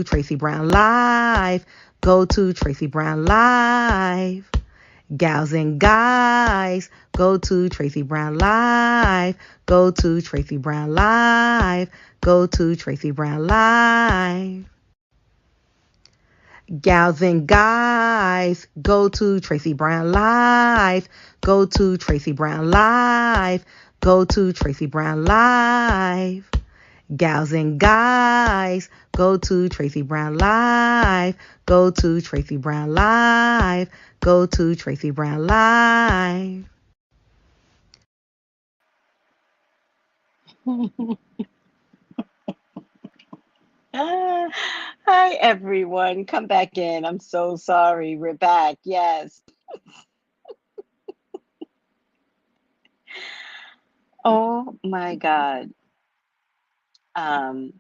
Tracey Brown Live. Go to Tracey Brown Live. Gals and guys, go to Tracey Brown Live. Go to Tracey Brown Live. Go to Tracey Brown Live. Gals and guys, go to Tracey Brown Live. Go to Tracey Brown Live. Go to Tracey Brown Live. Gals and guys, go to Tracey Brown Live. Go to Tracey Brown Live. Go to Tracey Brown Live. Hi, everyone. Come back in. I'm so sorry. We're back. Yes. Oh my God. Um,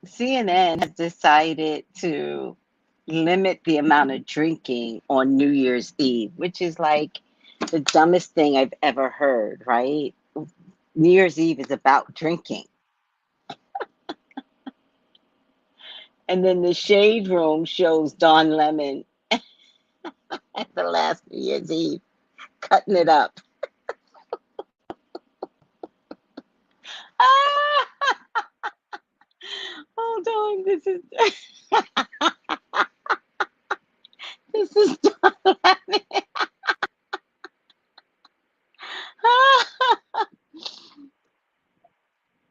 CNN has decided to limit the amount of drinking on New Year's Eve, which is like the dumbest thing I've ever heard, right? New Year's Eve is about drinking. And then the Shade Room shows Don Lemon at the last New Year's Eve cutting it up. Hold on, this is this is Don Lemon.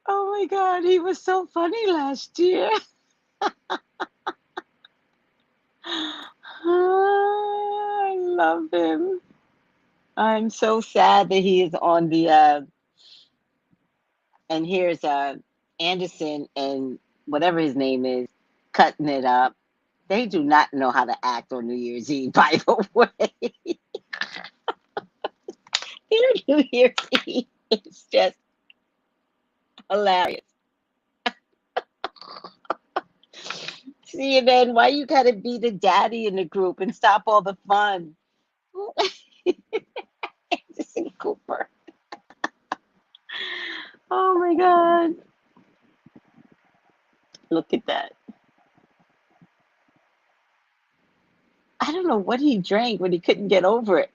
Oh my God, he was so funny last year. I love him. I'm so sad that he is on the and here's Anderson and whatever his name is cutting it up. They do not know how to act on New Year's Eve, by the way. Their New Year's Eve is just hilarious. CNN, why you gotta be the daddy in the group and stop all the fun? Anderson Cooper. Oh my God. Look at that. I don't know what he drank when he couldn't get over it.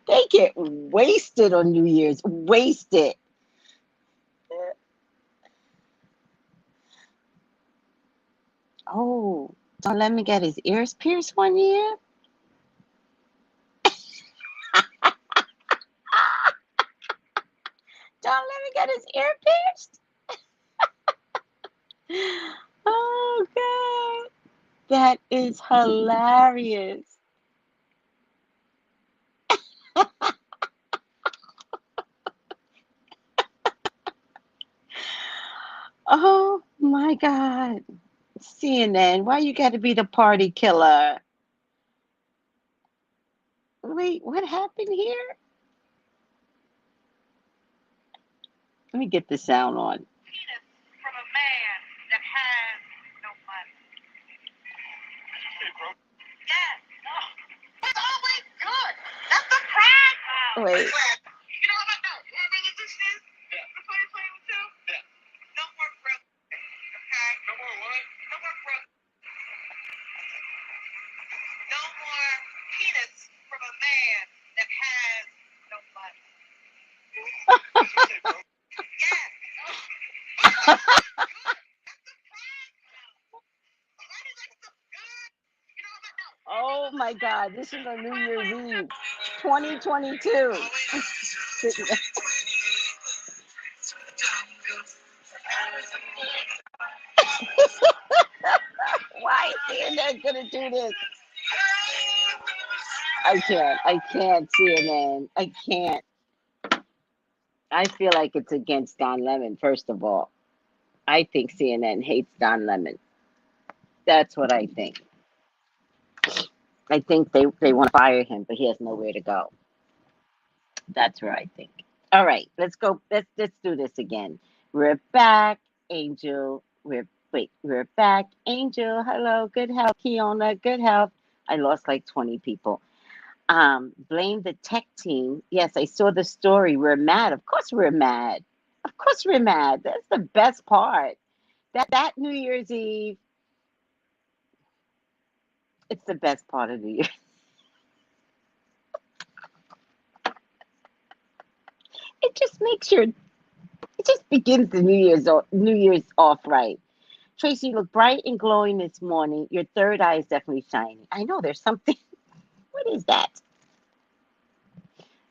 They get wasted on New Year's. Wasted. Oh, don't let me get his ears pierced one year. Don't let me get his ear pierced. Oh God. That is hilarious. Oh my God. CNN, why you gotta be the party killer? Wait, what happened here? Let me get the sound on. From a man that has no money. Yes. It's always good. That's the pride. Wait. You know what? No. You know what this is? Yeah. For 2022? Yeah. No more broke. Okay? No more what? No more broke. No more penis from a man that has no money. Yes. Oh my God, this is a New Year's Eve 2022. Why is CNN gonna do this? I can't, CNN. I can't. I feel like it's against Don Lemon, first of all. I think CNN hates Don Lemon. That's what I think. I think they want to fire him, but he has nowhere to go. That's where I think. All right, let's go. Let's do this again. We're back, Angel. We're back, Angel. Hello, good health, Kiona. Good health. I lost like 20 people. Blame the tech team. Yes, I saw the story. We're mad. Of course, we're mad. Of course we're mad. That's the best part. That New Year's Eve, it's the best part of the year. It just makes your it just begins the New Year's off right. Tracy, you look bright and glowing this morning. Your third eye is definitely shining. I know there's something. What is that?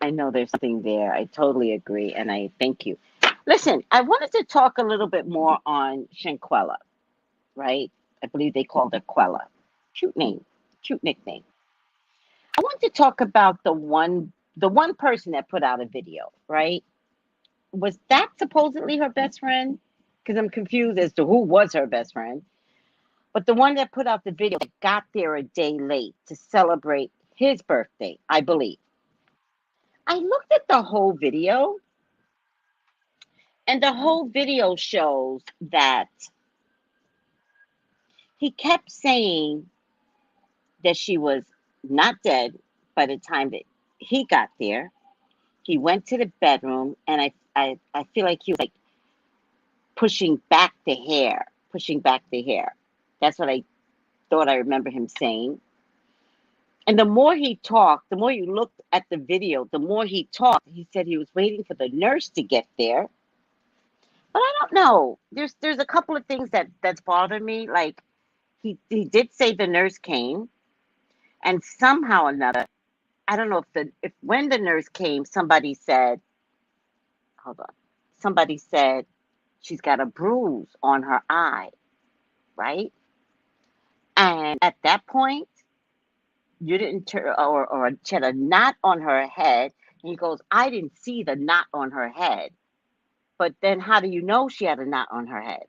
I know there's something there. I totally agree, and I thank you. Listen, I wanted to talk a little bit more on Shanquella, right? I believe they called her Quella. Cute name, cute nickname. I want to talk about the one person that put out a video, right? Was that supposedly her best friend? Because I'm confused as to who was her best friend. But the one that put out the video that got there a day late to celebrate his birthday, I believe. I looked at the whole video, and the whole video shows that he kept saying that she was not dead by the time that he got there. He went to the bedroom, and I feel like he was like pushing back the hair, pushing back the hair. That's what I thought I remember him saying. And the more he talked, the more you looked at the video, the more he talked. He said he was waiting for the nurse to get there. But I don't know. There's a couple of things that's bothered me. Like he did say the nurse came, and somehow or another, I don't know if when the nurse came, somebody said, hold on, somebody said she's got a bruise on her eye, right? And at that point, you didn't turn, or she had a knot on her head. And he goes, I didn't see the knot on her head. But then how do you know she had a knot on her head?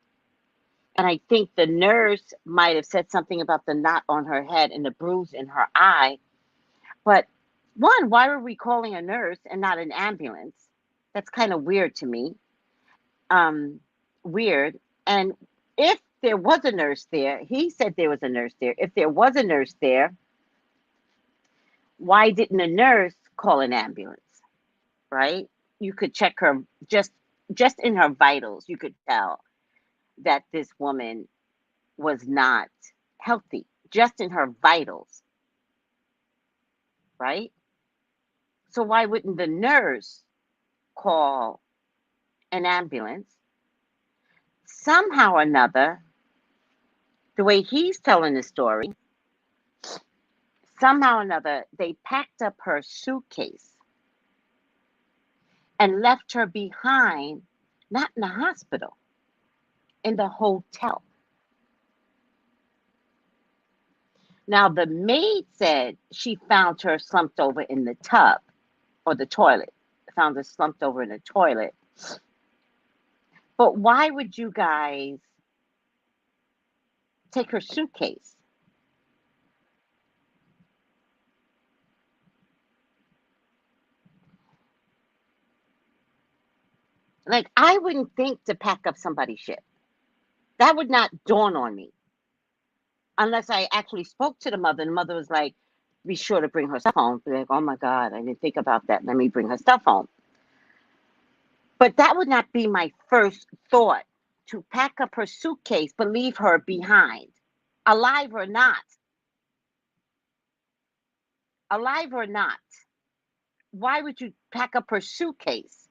And I think the nurse might have said something about the knot on her head and the bruise in her eye. But one, why were we calling a nurse and not an ambulance? That's kind of weird to me. Um, Weird. And if there was a nurse there, he said there was a nurse there. If there was a nurse there, why didn't a nurse call an ambulance? Right? You could check her just in her vitals. You could tell that this woman was not healthy, just in her vitals, right? So why wouldn't the nurse call an ambulance? Somehow or another, the way he's telling the story, somehow or another, they packed up her suitcase and left her behind, not in the hospital, in the hotel. Now, the maid said she found her slumped over in the tub or the toilet, found her slumped over in the toilet. But why would you guys take her suitcase? Like, I wouldn't think to pack up somebody's shit. That would not dawn on me unless I actually spoke to the mother. And the mother was like, be sure to bring her stuff home. Be like, oh my God, I didn't think about that. Let me bring her stuff home. But that would not be my first thought, to pack up her suitcase but leave her behind, alive or not. Alive or not. Why would you pack up her suitcase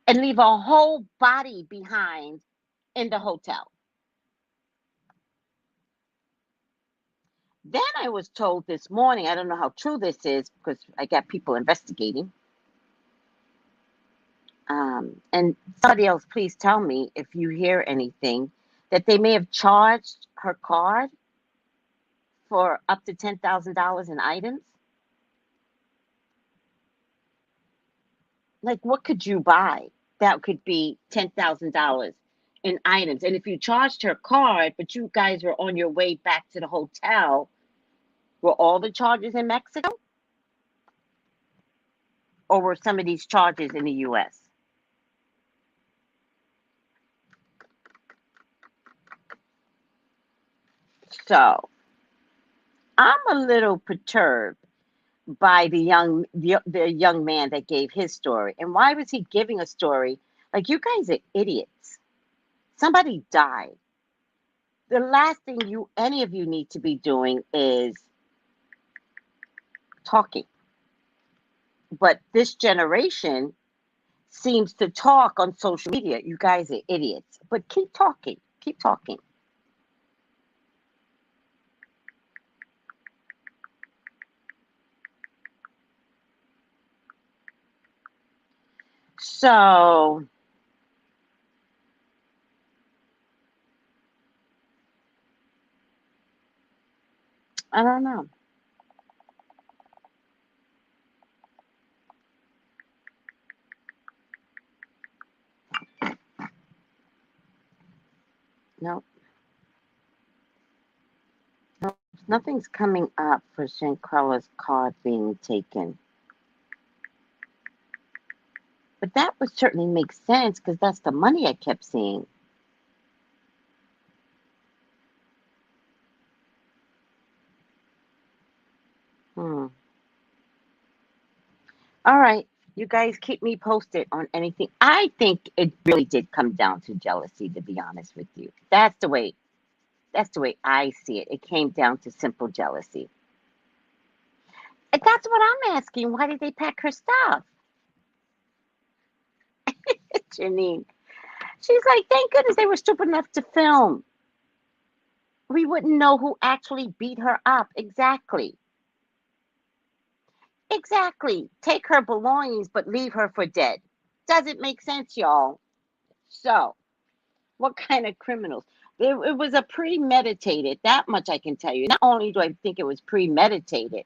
and leave her whole body behind in the hotel? Then I was told this morning, I don't know how true this is because I got people investigating. And somebody else, please tell me if you hear anything, that they may have charged her card for up to $10,000 in items. Like, what could you buy that could be $10,000 in items? And if you charged her card, but you guys were on your way back to the hotel, were all the charges in Mexico? Or were some of these charges in the US? So I'm a little perturbed by the young man that gave his story. And why was he giving a story Like, you guys are idiots. Somebody died. The last thing any of you need to be doing is talking. But this generation seems to talk on social media. You guys are idiots. But keep talking. Keep talking. So, I don't know. No, no, nothing's coming up for Shanquella's card being taken. But that would certainly make sense because that's the money I kept seeing. Hmm. All right. You guys keep me posted on anything. I think it really did come down to jealousy, to be honest with you. That's the way I see it. It came down to simple jealousy. And that's what I'm asking. Why did they pack her stuff? Janine. She's like, thank goodness they were stupid enough to film. We wouldn't know who actually beat her up. Exactly. Exactly. Take her belongings, but leave her for dead. Doesn't make sense, y'all. So, what kind of criminals? It was a premeditated, that much I can tell you. Not only do I think it was premeditated,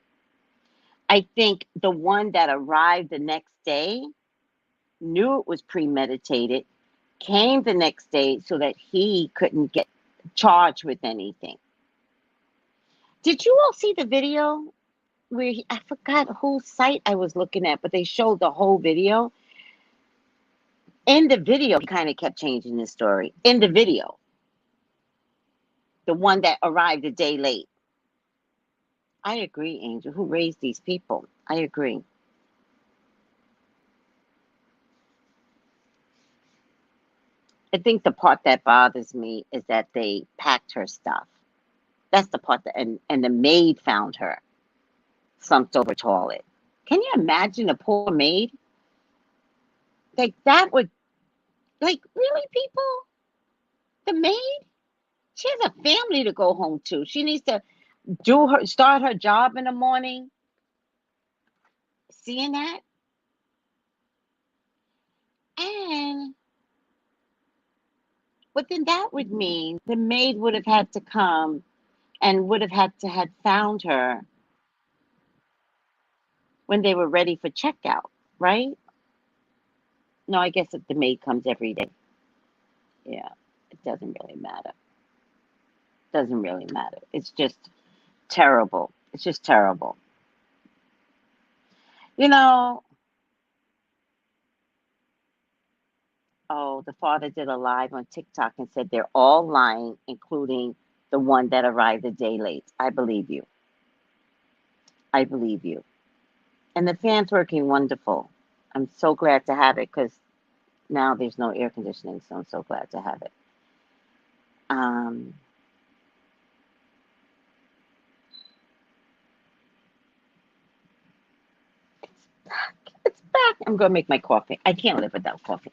I think the one that arrived the next day knew it was premeditated, came the next day so that he couldn't get charged with anything. Did you all see the video where I forgot whose site I was looking at, but they showed the whole video? In the video, he kind of kept changing his story. In the video, the one that arrived a day late. I agree, Angel. Who raised these people? I agree. I think the part that bothers me is that they packed her stuff. That's the part that, and the maid found her slumped over a toilet. Can you imagine a poor maid? Like, that would, like, really, people? The maid? She has a family to go home to. She needs to start her job in the morning. Seeing that? And but then that would mean the maid would have had to come and would have had to had found her when they were ready for checkout, right? No, I guess if the maid comes every day. Yeah, it doesn't really matter. Doesn't really matter. It's just terrible. It's just terrible. You know, oh, the father did a live on TikTok and said they're all lying, including the one that arrived a day late. I believe you. I believe you. And the fan's working wonderful. I'm so glad to have it because now there's no air conditioning, so I'm so glad to have it. Um, it's back. I'm gonna make my coffee. I can't live without coffee.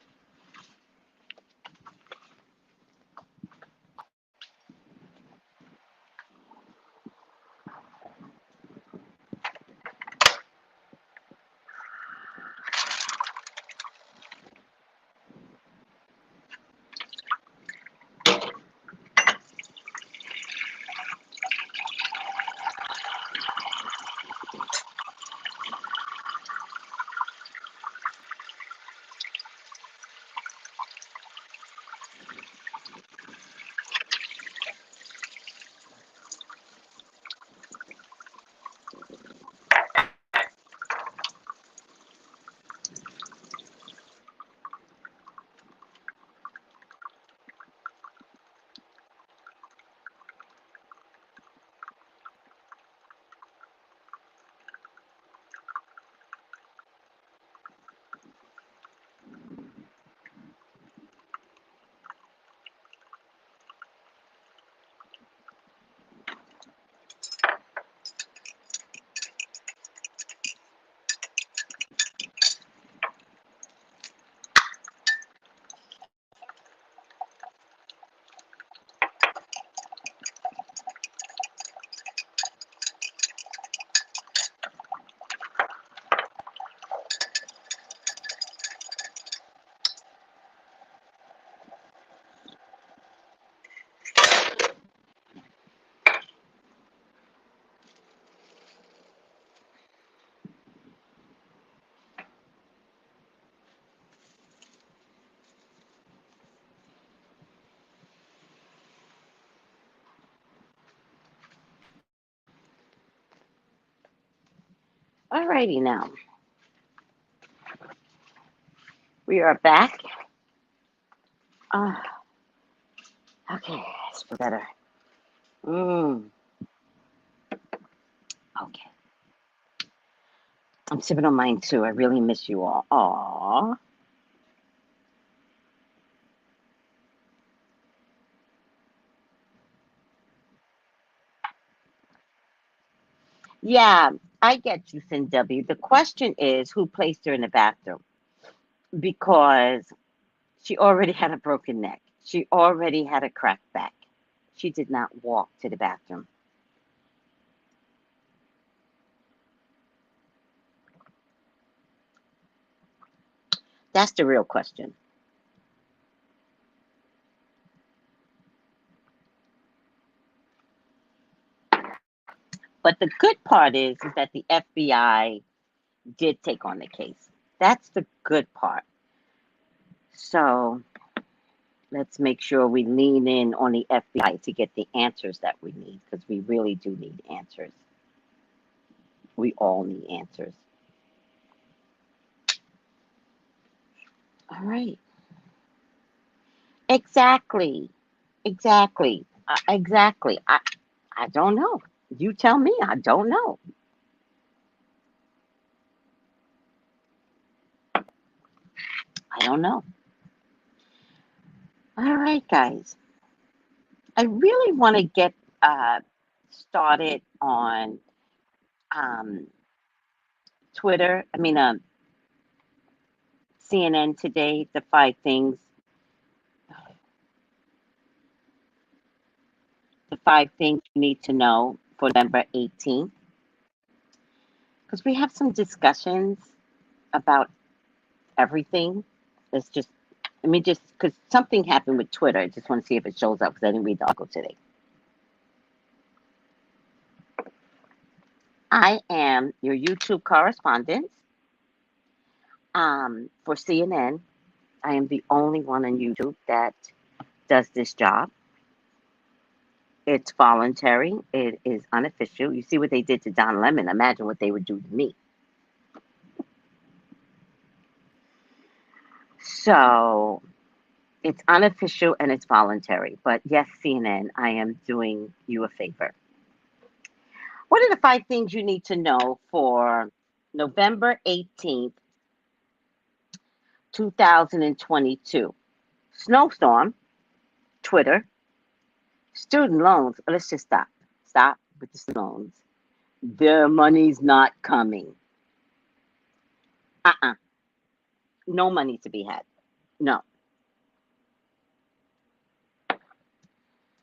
Alrighty now. We are back. Uh, okay, let's feel better. Okay. I'm sipping on mine too. I really miss you all. Aww. Yeah, I get you, Sin W. The question is who placed her in the bathroom? Because she already had a broken neck. She already had a cracked back. She did not walk to the bathroom. That's the real question. But the good part is that the FBI did take on the case. That's the good part. So let's make sure we lean in on the FBI to get the answers that we need, because we really do need answers. We all need answers. All right. Exactly. Exactly. Exactly. I don't know. You tell me. I don't know. I don't know. All right, guys. I really want to get started on um, Twitter. CNN today. The five things you need to know for November 18th, because we have some discussions about everything. Let's just let me just because something happened with Twitter. I just want to see if it shows up because I didn't read the article today. I am your YouTube correspondent for CNN. I am the only one on YouTube that does this job. It's voluntary. It is unofficial. You see what they did to Don Lemon. Imagine what they would do to me. So it's unofficial and it's voluntary. But yes, CNN, I am doing you a favor. What are the five things you need to know for November 18th, 2022? Snowstorm, Twitter, student loans. Let's just stop. Stop with the student loans. Their money's not coming. Uh-uh. No money to be had. No.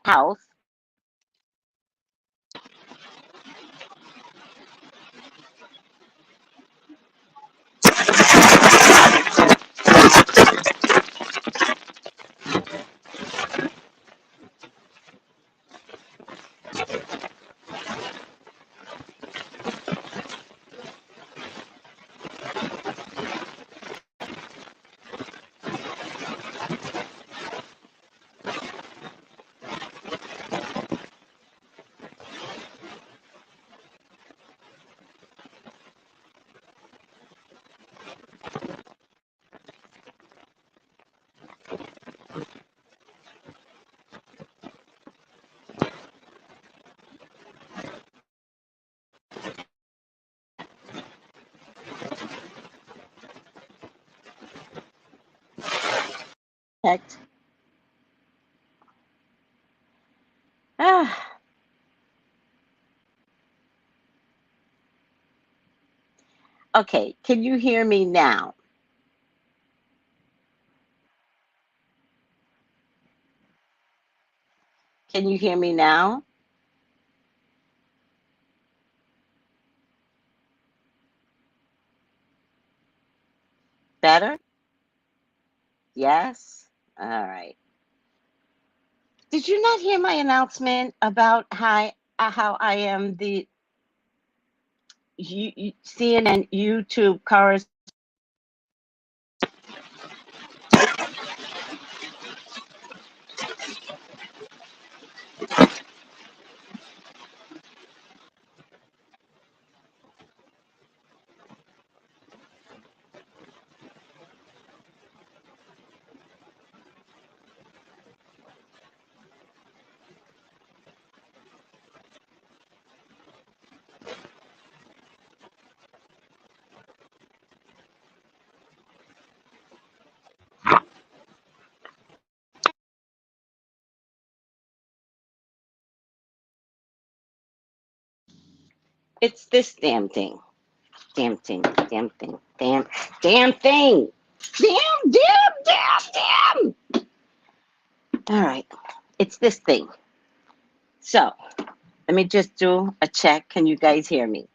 House. Protect. Ah. Okay. Can you hear me now? Can you hear me now? Better? Yes? All right. Did you not hear my announcement about how I am the CNN YouTube correspondent? It's this damn thing. Damn thing. Damn thing. Damn thing. Damn. All right. It's this thing. So, let me just do a check. Can you guys hear me?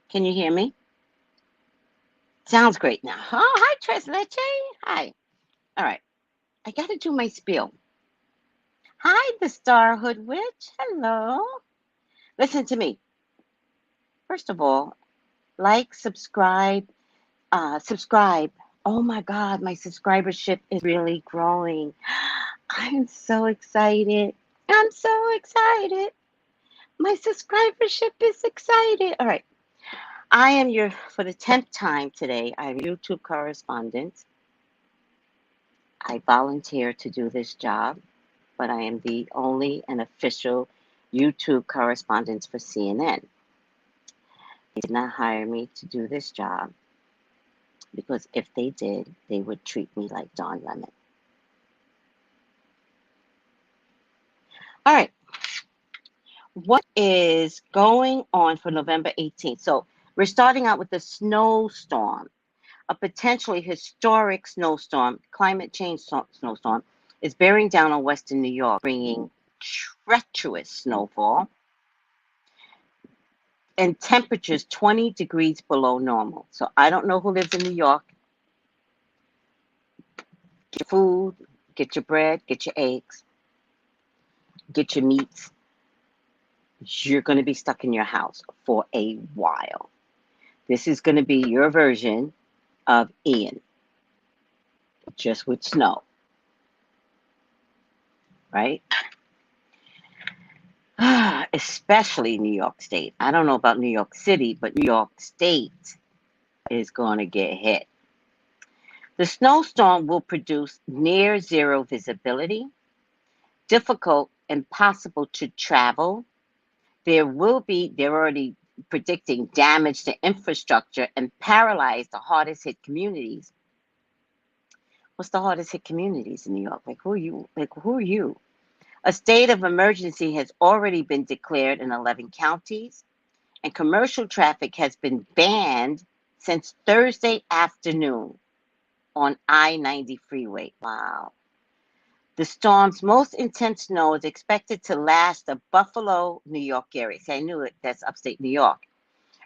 Can you hear me? Sounds great now. Oh, hi, Tres Leche. Hi. All right. I got to do my spiel. Hi, the Starhood Witch. Hello. Listen to me. First of all, like, subscribe. Subscribe. Oh my God, my subscribership is really growing. I'm so excited. I'm so excited. My subscribership is excited. All right. I am your, for the 10th time today, I'm YouTube correspondent. I volunteer to do this job, but I am the only and official YouTube correspondent for CNN. They did not hire me to do this job because if they did, they would treat me like Don Lemon. All right. What is going on for November 18th? So we're starting out with the snowstorm. A potentially historic snowstorm, climate change snowstorm, is bearing down on western New York, bringing treacherous snowfall and temperatures 20 degrees below normal. So I don't know who lives in New York. Get your food, get your bread, get your eggs, get your meats. You're going to be stuck in your house for a while. This is going to be your version of Ian, just with snow, right? Especially New York State. I don't know about New York City, but New York State is going to get hit. The snowstorm will produce near zero visibility, difficult, impossible to travel. They're already predicting damage to infrastructure and paralyze the hardest hit communities. What's the hardest hit communities in New York? Like, who are you? A state of emergency has already been declared in 11 counties, and commercial traffic has been banned since Thursday afternoon on I-90 freeway. Wow. The storm's most intense snow is expected to last the Buffalo, New York area. See, I knew it. That's upstate New York,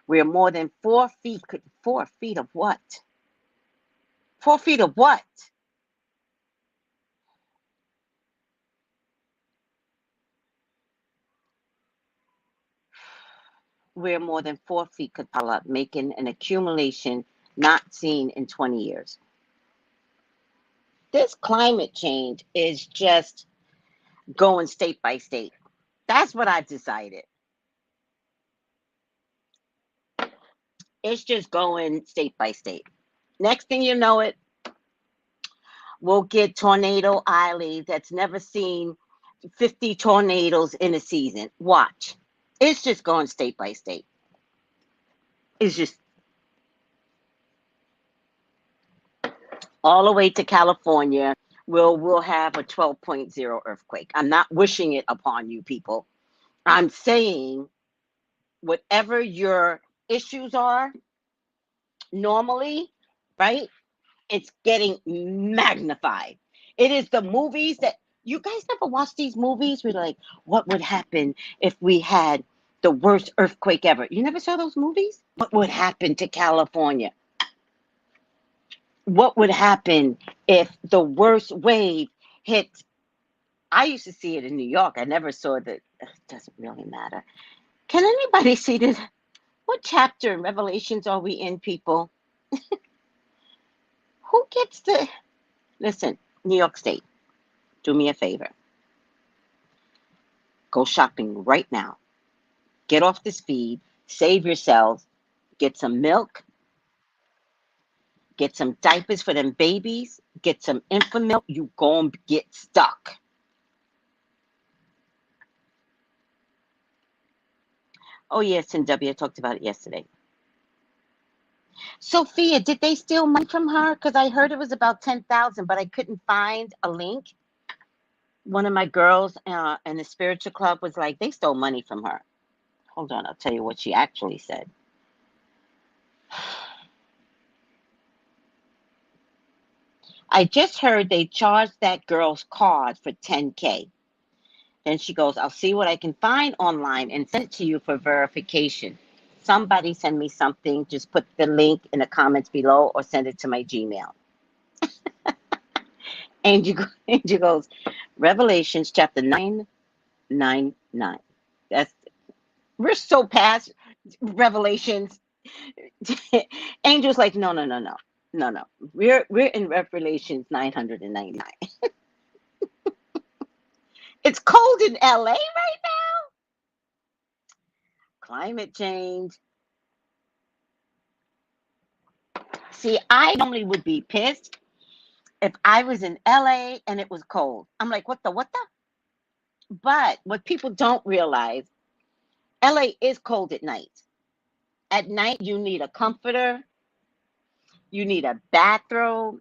where more than 4 feet could. 4 feet of what? 4 feet of what? Where more than 4 feet could pile up, making an accumulation not seen in 20 years. This climate change is just going state by state. That's what I've decided. It's just going state by state. Next thing you know it, we'll get Tornado Island that's never seen 50 tornadoes in a season. Watch. It's just going state by state. It's just all the way to California. We'll have a 12.0 earthquake. I'm not wishing it upon you people. I'm saying whatever your issues are normally, right? It's getting magnified. It is the movies that you guys never watch these movies where like, what would happen if we had the worst earthquake ever? You never saw those movies? What would happen to California? What would happen if the worst wave hit? I used to see it in New York. I never saw that. It doesn't really matter. Can anybody see this? What chapter in Revelations are we in, people? Who gets to listen? New York State, do me a favor. Go shopping right now. Get off this feed. Save yourselves. Get some milk. Get some diapers for them babies. Get some infant milk. You gon' get stuck. Oh yes, and W, I talked about it yesterday. Sophia, did they steal money from her? Because I heard it was about 10,000, but I couldn't find a link. One of my girls in the spiritual club was like, they stole money from her. Hold on, I'll tell you what she actually said. I just heard they charged that girl's card for $10K. Then she goes, I'll see what I can find online and send it to you for verification. Somebody send me something. Just put the link in the comments below or send it to my Gmail. Angel goes, Revelations chapter 9:9:9. We're so past Revelations. Angel's like, no. We're in Revelations 999. It's cold in LA right now. Climate change. See, I normally would be pissed if I was in LA and it was cold. I'm like, what the? But what people don't realize, LA is cold at night. At night, you need a comforter. You need a bathrobe.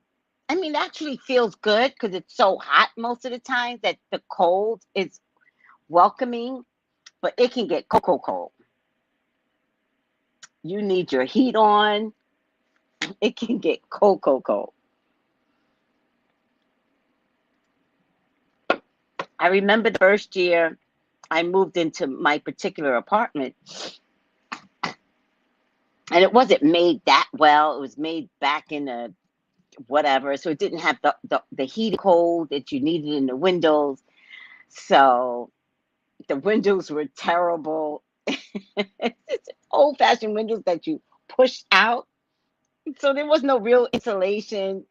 I mean, it actually feels good because it's so hot most of the time that the cold is welcoming, but it can get cold. You need your heat on. It can get cold. I remember the first year I moved into my particular apartment, and it wasn't made that well. It was made back in the whatever, so it didn't have the heat cold that you needed in the windows. So the windows were terrible. It's old-fashioned windows that you push out. So there was no real insulation.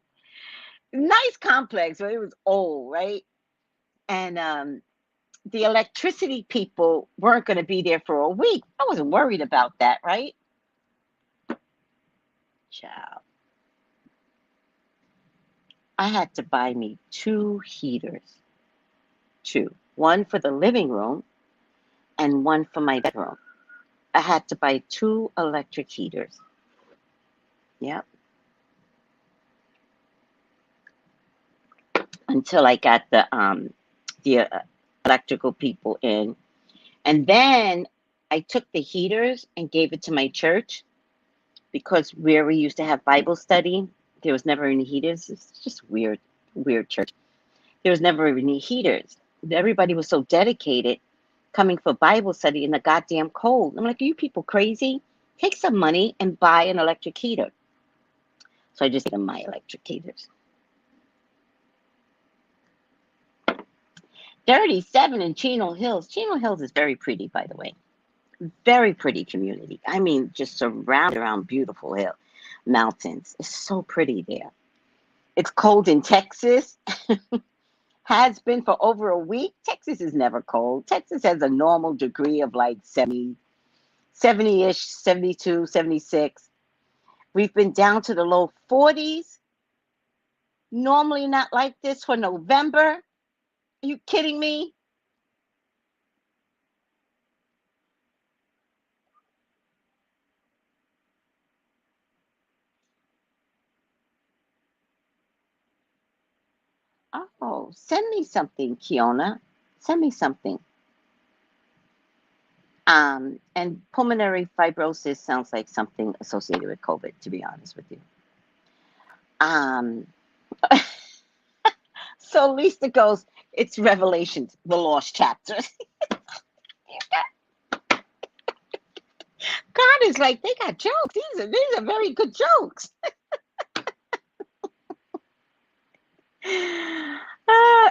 Nice complex, but it was old, right? And the electricity people weren't going to be there for a week. I wasn't worried about that, right? Child. I had to buy me 2 heaters. 2. One for the living room and one for my bedroom. I had to buy 2 electric heaters. Yep. Until I got the electrical people in. And then I took the heaters and gave it to my church because where we used to have Bible study, there was never any heaters. It's just weird church. There was never any heaters. Everybody was so dedicated coming for Bible study in the goddamn cold. I'm like, are you people crazy? Take some money and buy an electric heater. So I just gave them my electric heaters. 37 in Chino Hills. Chino Hills is very pretty, by the way. Very pretty community. I mean, just surrounded around beautiful mountains. It's so pretty there. It's cold in Texas. Has been for over a week. Texas is never cold. Texas has a normal degree of like 70-ish, 72, 76. We've been down to the low 40s. Normally not like this for November. Are you kidding me? Oh, send me something, Kiona. Send me something. And pulmonary fibrosis sounds like something associated with COVID, to be honest with you. So Lisa goes, it's Revelations, the lost chapters. God is like, they got jokes. These are very good jokes.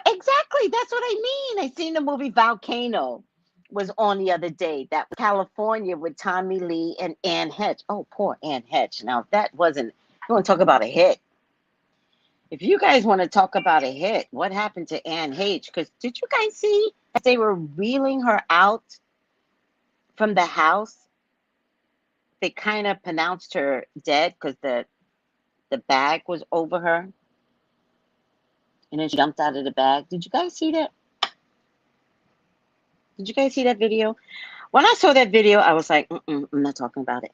Exactly. That's what I mean. I seen the movie Volcano was on the other day. That was California with Tommy Lee and Anne Hedge. Oh, poor Anne Hedge. Now, if that wasn't, you want to talk about a hit. If you guys want to talk about a hit, what happened to Anne Hedge? Because did you guys see that they were wheeling her out from the house? They kind of pronounced her dead because the bag was over her. And then she jumped out of the bag. Did you guys see that? Did you guys see that video? When I saw that video, I was like, I'm not talking about it.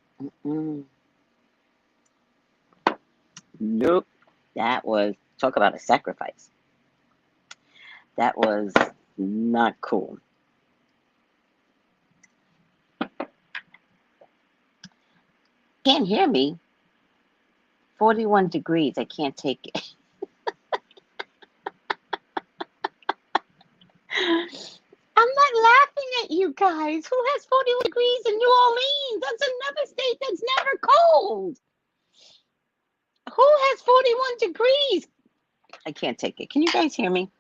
Nope. That was, talk about a sacrifice. That was not cool. Can't hear me. 41 degrees. I can't take it. I'm not laughing at you guys. Who has 41 degrees in New Orleans? That's another state that's never cold. Who has 41 degrees? I can't take it. Can you guys hear me?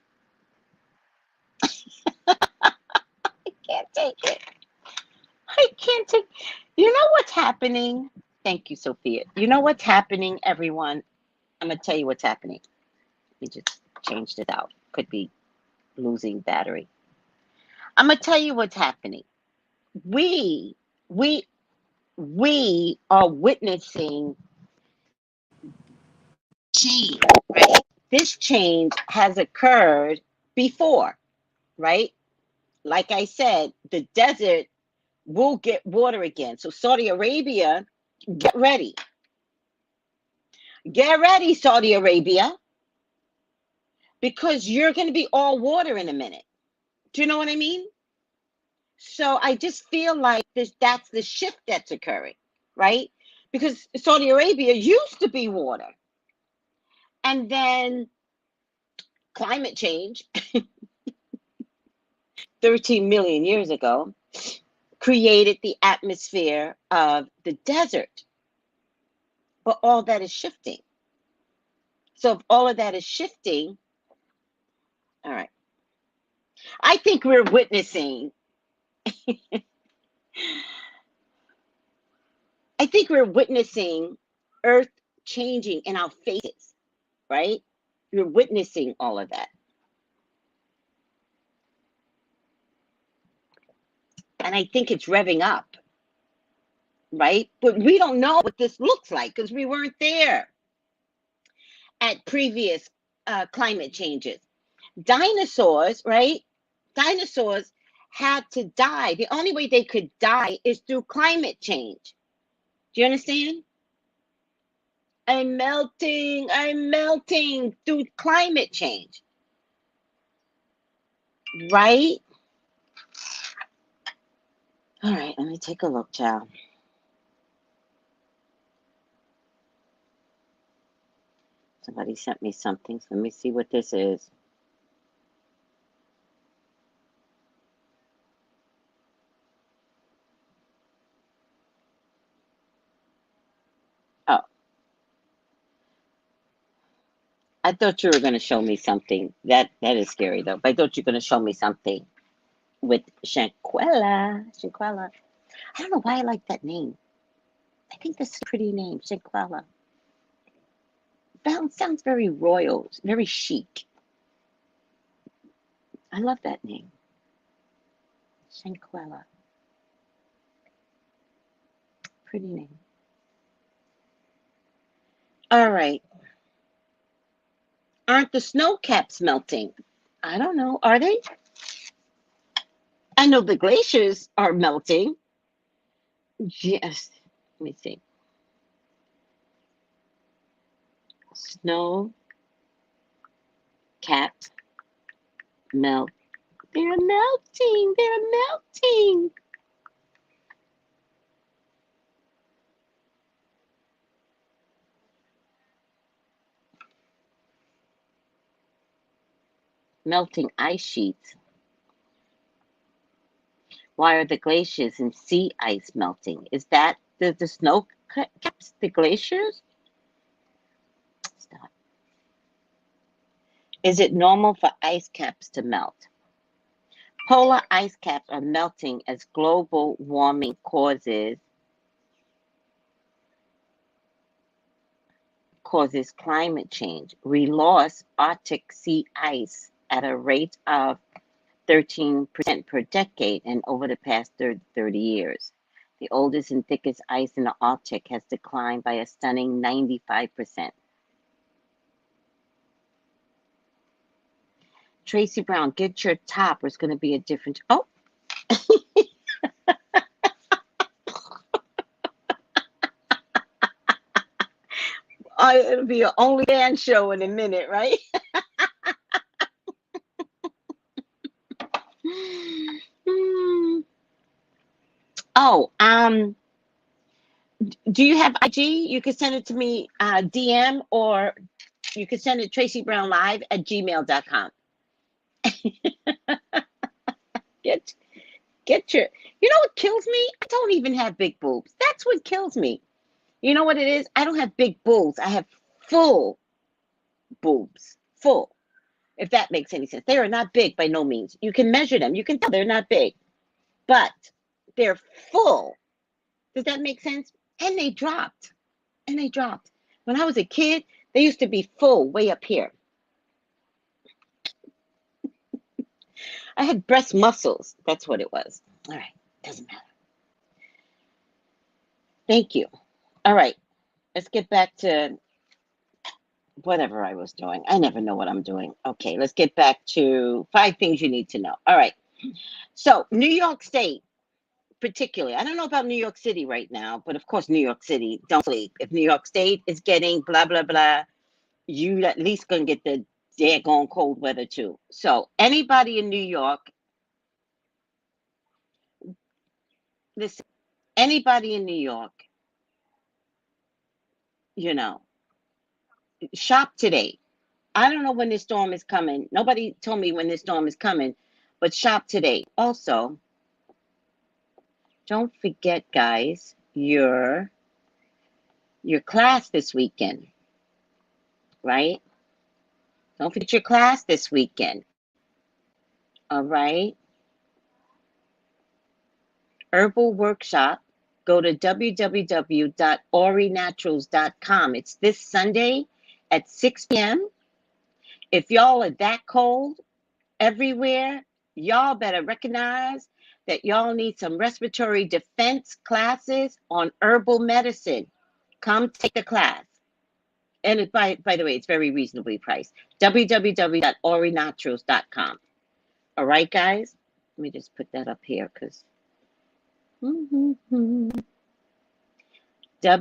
I can't take it. I can't take. You know what's happening? Thank you, Sophia. You know what's happening, everyone? I'm going to tell you what's happening. We just changed it out. Could be losing battery. I'm going to tell you what's happening. We are witnessing change, right? This change has occurred before, right? Like I said, the desert will get water again. So Saudi Arabia, get ready. Get ready, Saudi Arabia, because you're going to be all water in a minute. Do you know what I mean? So I just feel like that's the shift that's occurring, right? Because Saudi Arabia used to be water. And then climate change 13 million years ago created the atmosphere of the desert. But all that is shifting. So if all of that is shifting, all right. I think we're witnessing Earth changing in our faces, right? You're witnessing all of that. And I think it's revving up, right? But we don't know what this looks like because we weren't there at previous climate changes. Dinosaurs, right? Dinosaurs had to die. The only way they could die is through climate change. Do you understand? I'm melting through climate change. Right? All right, let me take a look, child. Somebody sent me something, so let me see what this is. Oh. I thought you were going to show me something. That is scary, though. But I thought you were going to show me something with Shanquella. Shanquella. I don't know why I like that name. I think that's a pretty name, Shanquella. That sounds very royal, very chic. I love that name. Shanquella. Pretty name. All right. Aren't the snow caps melting? I don't know. Are they? I know the glaciers are melting. Yes. Let me see. Snow caps melt. They're melting. They're melting. Melting ice sheets. Why are the glaciers and sea ice melting? Is that the snow caps, the glaciers? Stop. Is it normal for ice caps to melt? Polar ice caps are melting as global warming causes climate change. We lost Arctic sea ice at a rate of 13% per decade and over the past 30 years. The oldest and thickest ice in the Arctic has declined by a stunning 95%. Tracey Brown, get your top, or it's going to be a different. Oh. It'll be an only man show in a minute, right? Oh, do you have IG? You can send it to me DM, or you can send it TraceyBrownLive@gmail.com. Get get your, you know what kills me? I don't even have big boobs. That's what kills me. You know what it is? I don't have big boobs. I have full boobs. Full. If that makes any sense. They are not big by no means. You can measure them. You can tell they're not big. But they're full. Does that make sense? And they dropped. And they dropped. When I was a kid, they used to be full way up here. I had breast muscles. That's what it was. All right. Doesn't matter. Thank you. All right. Let's get back to whatever I was doing. I never know what I'm doing. Okay. Let's get back to 5 things you need to know. All right. So, New York State, particularly, I don't know about New York City right now, but of course, New York City, don't sleep. If New York State is getting blah, blah, blah, you at least gonna get the daggone cold weather too. So anybody in New York, listen, anybody in New York, you know, shop today. I don't know when this storm is coming. Nobody told me when this storm is coming, but shop today. Also, don't forget, guys, your class this weekend, right? Don't forget your class this weekend. All right. Herbal workshop. Go to www.orinaturals.com. It's this Sunday at 6 p.m. If y'all are that cold everywhere, y'all better recognize that y'all need some respiratory defense classes on herbal medicine. Come take the class. And it, by the way, it's very reasonably priced. www.orinaturals.com. All right, guys? Let me just put that up here because www. I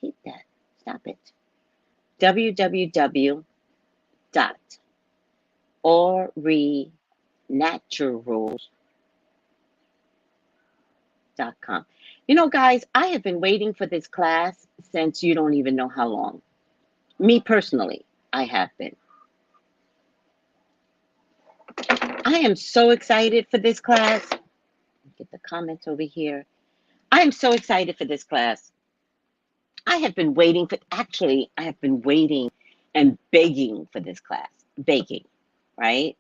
hate that. Stop it. www.orinaturals.com. You know, guys, I have been waiting for this class since you don't even know how long. Me personally, I have been. I am so excited for this class. Get the comments over here. I am so excited for this class. I have been waiting for, actually, I have been waiting and begging for this class. Begging, right?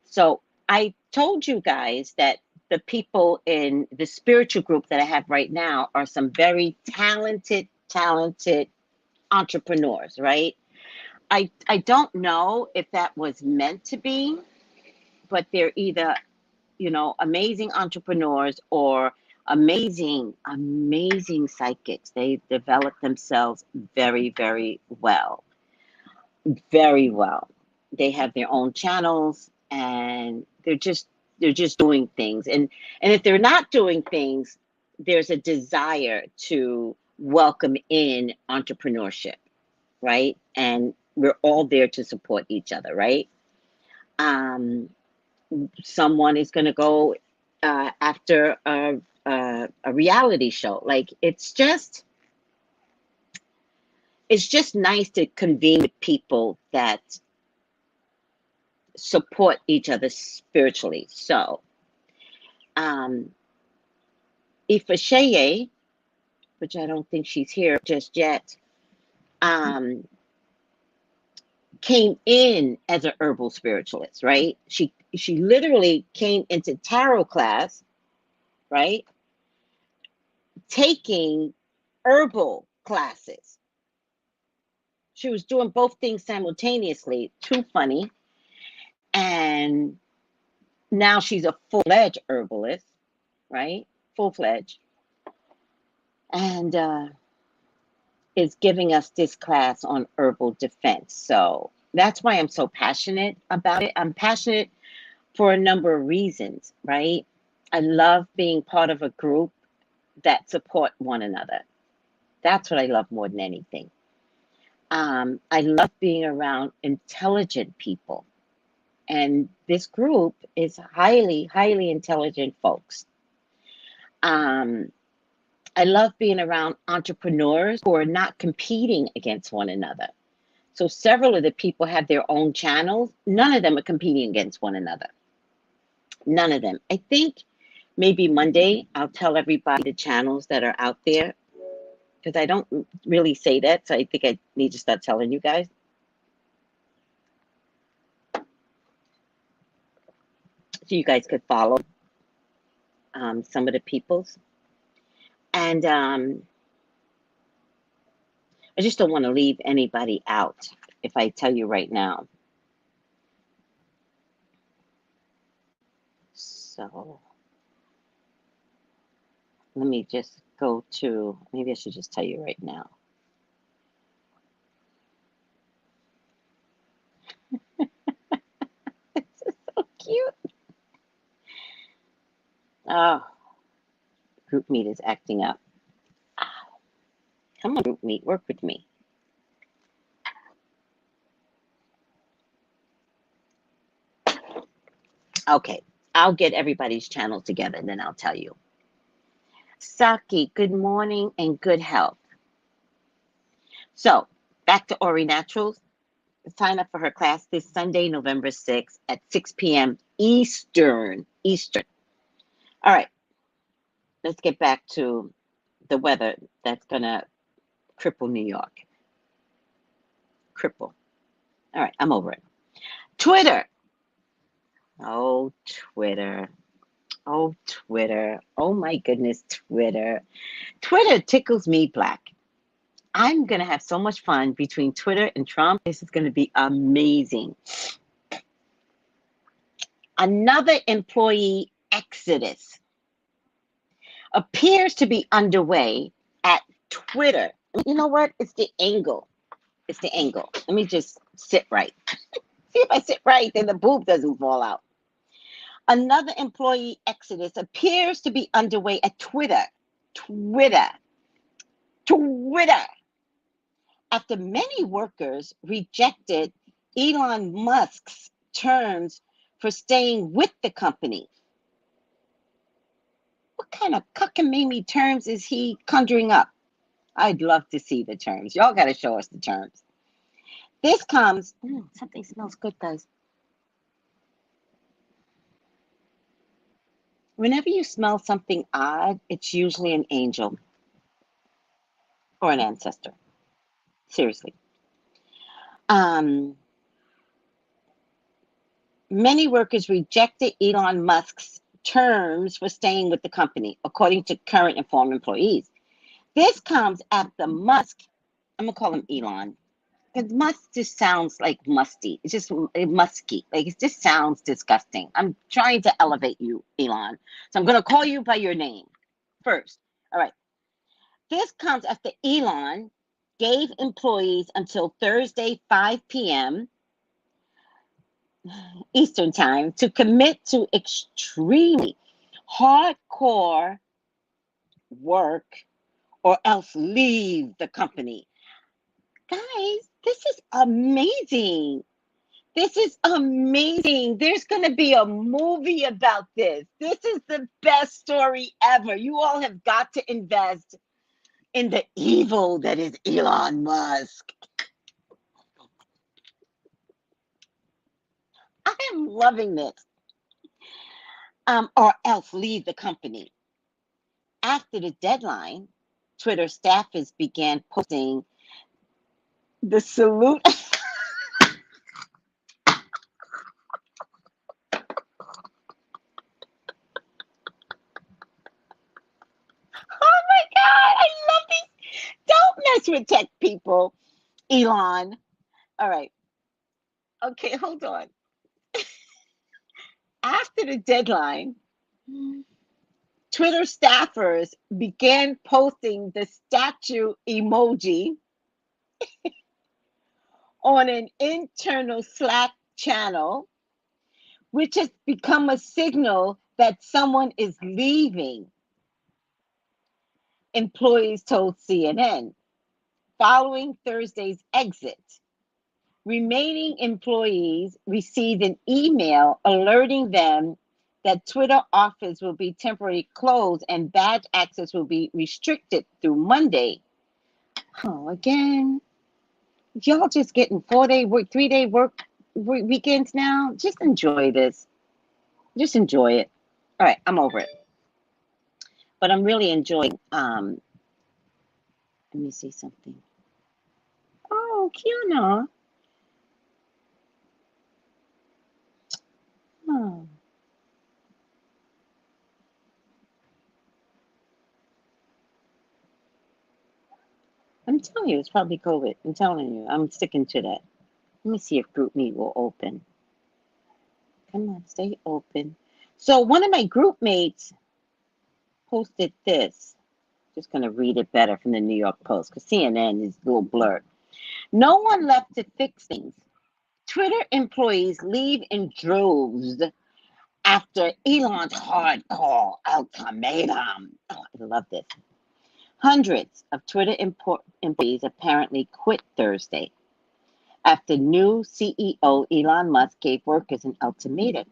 So I told you guys that the people in the spiritual group that I have right now are some very talented entrepreneurs, right? I don't know if that was meant to be, but they're either, you know, amazing entrepreneurs or amazing psychics. They develop themselves very, very well. Very well. They have their own channels and they're just doing things. And if they're not doing things, there's a desire to welcome in entrepreneurship, right? And we're all there to support each other, right? Someone is going to go after a reality show. Like it's just nice to convene with people that support each other spiritually. So, Ifasheye, which I don't think she's here just yet, came in as an herbal spiritualist, right? She literally came into tarot class, right? Taking herbal classes. She was doing both things simultaneously. Too funny. And now she's a full-fledged herbalist, right? Full-fledged. And is giving us this class on herbal defense. So that's why I'm so passionate about it. I'm passionate for a number of reasons, right? I love being part of a group that support one another. That's what I love more than anything. I love being around intelligent people. And this group is highly, highly intelligent folks. I love being around entrepreneurs who are not competing against one another. So several of the people have their own channels. None of them are competing against one another. None of them. I think maybe Monday I'll tell everybody the channels that are out there, because I don't really say that. So I think I need to start telling you guys. So you guys could follow some of the peoples. And I just don't want to leave anybody out if I tell you right now. So let me just go to, maybe I should just tell you right now. This is so cute. Oh, group meet is acting up. Come on, group meet, work with me. Okay, I'll get everybody's channel together and then I'll tell you. Saki, good morning and good health. So, back to Ori Naturals. Sign up for her class this Sunday, November 6th at 6 p.m. Eastern. All right, let's get back to the weather that's going to cripple New York. Cripple. All right, I'm over it. Twitter. Oh, Twitter. Oh, Twitter. Oh, my goodness, Twitter. Twitter tickles me black. I'm going to have so much fun between Twitter and Trump. This is going to be amazing. Another employee exodus appears to be underway at Twitter. You know what? It's the angle. It's the angle. Let me just sit right. See if I sit right, then the boob doesn't fall out. Another employee exodus appears to be underway at Twitter. After many workers rejected Elon Musk's terms for staying with the company. What kind of cockamamie terms is he conjuring up? I'd love to see the terms. Y'all got to show us the terms. This comes, something smells good, guys. Whenever you smell something odd, it's usually an angel or an ancestor. Seriously. Many workers rejected Elon Musk's terms for staying with the company, according to current and former employees. This comes after Musk, I'm going to call him Elon, because Musk just sounds like musty. It's just musky. Like, it just sounds disgusting. I'm trying to elevate you, Elon. So I'm going to call you by your name first. All right. This comes after Elon gave employees until Thursday, 5 p.m. Eastern time to commit to extremely hardcore work or else leave the company. Guys, this is amazing. This is amazing. There's going to be a movie about this. This is the best story ever. You all have got to invest in the evil that is Elon Musk. I am loving this. Or else leave the company. After the deadline, Twitter staffers began posting the salute. Oh my God, I love these. Don't mess with tech people, Elon. All right. Okay, hold on. After the deadline, Twitter staffers began posting the statue emoji on an internal Slack channel, which has become a signal that someone is leaving, employees told CNN. Following Thursday's exit, remaining employees received an email alerting them that Twitter office will be temporarily closed and badge access will be restricted through Monday. Oh, again, y'all just getting 4-day work, 3-day work weekends now. Just enjoy this. Just enjoy it. All right, I'm over it. But I'm really enjoying, let me see something. Oh, Kiana. Oh. I'm telling you, it's probably COVID. I'm telling you, I'm sticking to that. Let me see if GroupMe will open. Come on, stay open. So one of my group mates posted this. Just going to read it better from the New York Post because CNN is a little blurred. No one left to fix things. Twitter employees leave in droves after Elon's hardcore ultimatum. Oh, I love this. Hundreds of Twitter employees apparently quit Thursday after new CEO Elon Musk gave workers an ultimatum.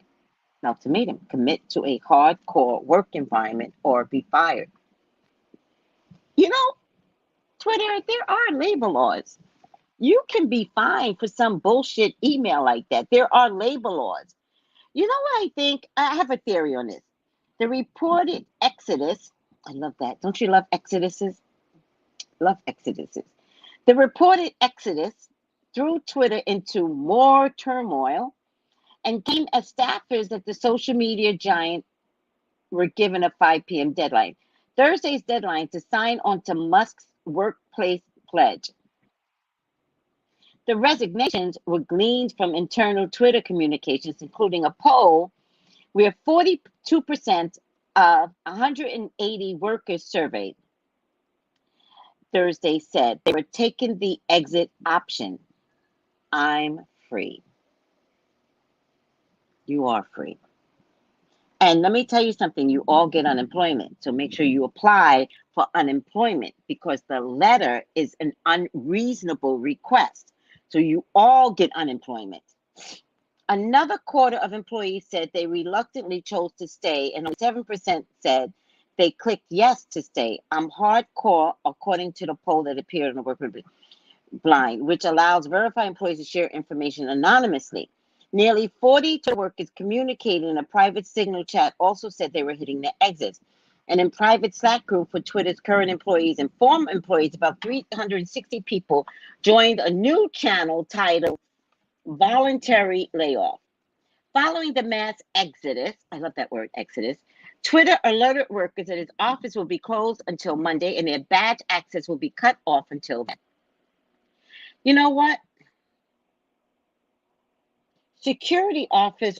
Commit to a hardcore work environment or be fired. You know, Twitter, there are labor laws. You can be fined for some bullshit email like that. There are labor laws. You know what I think? I have a theory on this. The reported exodus, I love that. Don't you love exoduses? Love exoduses. The reported exodus threw Twitter into more turmoil and came as staffers of the social media giant were given a 5 p.m. deadline. Thursday's deadline to sign on to Musk's workplace pledge. The resignations were gleaned from internal Twitter communications, including a poll where 42% of 180 workers surveyed Thursday said they were taking the exit option. I'm free. You are free. And let me tell you something, you all get unemployment. So make sure you apply for unemployment because the letter is an unreasonable request. So you all get unemployment. Another quarter of employees said they reluctantly chose to stay, and only 7% said they clicked yes to stay. I'm hardcore, according to the poll that appeared on the Workplace Blind, which allows verified employees to share information anonymously. Nearly 40 Twitter workers communicating in a private Signal chat also said they were hitting the exits. And in private Slack group for Twitter's current employees and former employees, about 360 people joined a new channel titled Voluntary Layoff. Following the mass exodus, I love that word, exodus, Twitter alerted workers that its office will be closed until Monday and their badge access will be cut off until then. You know what? Security officers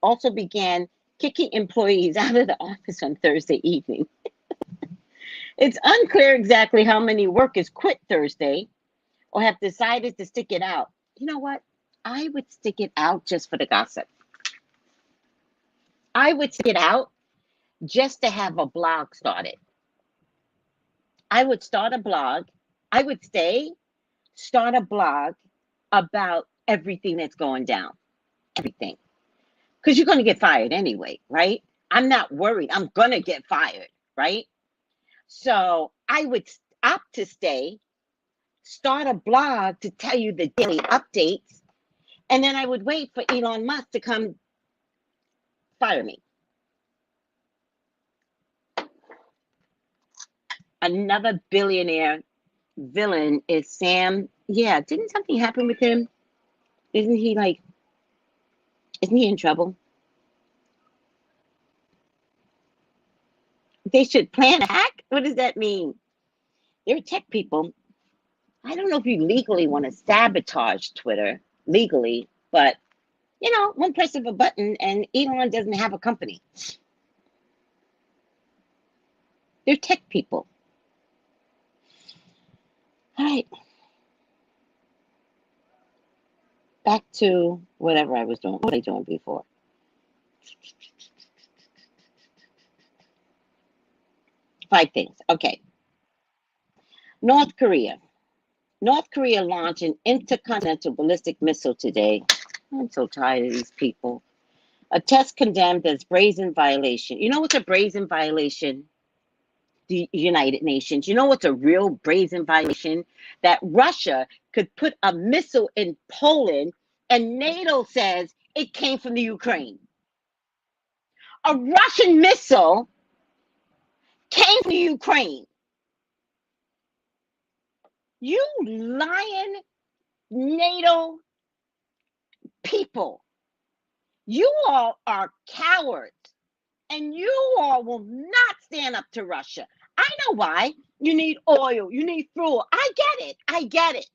also began kicking employees out of the office on Thursday evening. It's unclear exactly how many workers quit Thursday or have decided to stick it out. You know what? I would stick it out just for the gossip. I would stick it out just to have a blog started. I would start a blog. I would start a blog about everything that's going down. Everything. Because you're going to get fired anyway, right? I'm not worried. I'm going to get fired, right? So I would opt to stay, start a blog to tell you the daily updates, and then I would wait for Elon Musk to come fire me. Another billionaire villain is Sam. Yeah, didn't something happen with him? Isn't he in trouble? They should plan a hack? What does that mean? They're tech people. I don't know if you legally want to sabotage Twitter legally, but one press of a button and Elon doesn't have a company. They're tech people. All right. Back to whatever I was doing. What was I doing before? Five things. Okay. North Korea launched an intercontinental ballistic missile today. I'm so tired of these people. A test condemned as brazen violation. You know what's a brazen violation? The United Nations. You know what's a real brazen violation? That Russia could put a missile in Poland and NATO says it came from the Ukraine. A Russian missile came from the Ukraine. You lying NATO people. You all are cowards. And you all will not stand up to Russia. I know why. You need oil. You need fuel. I get it. I get it.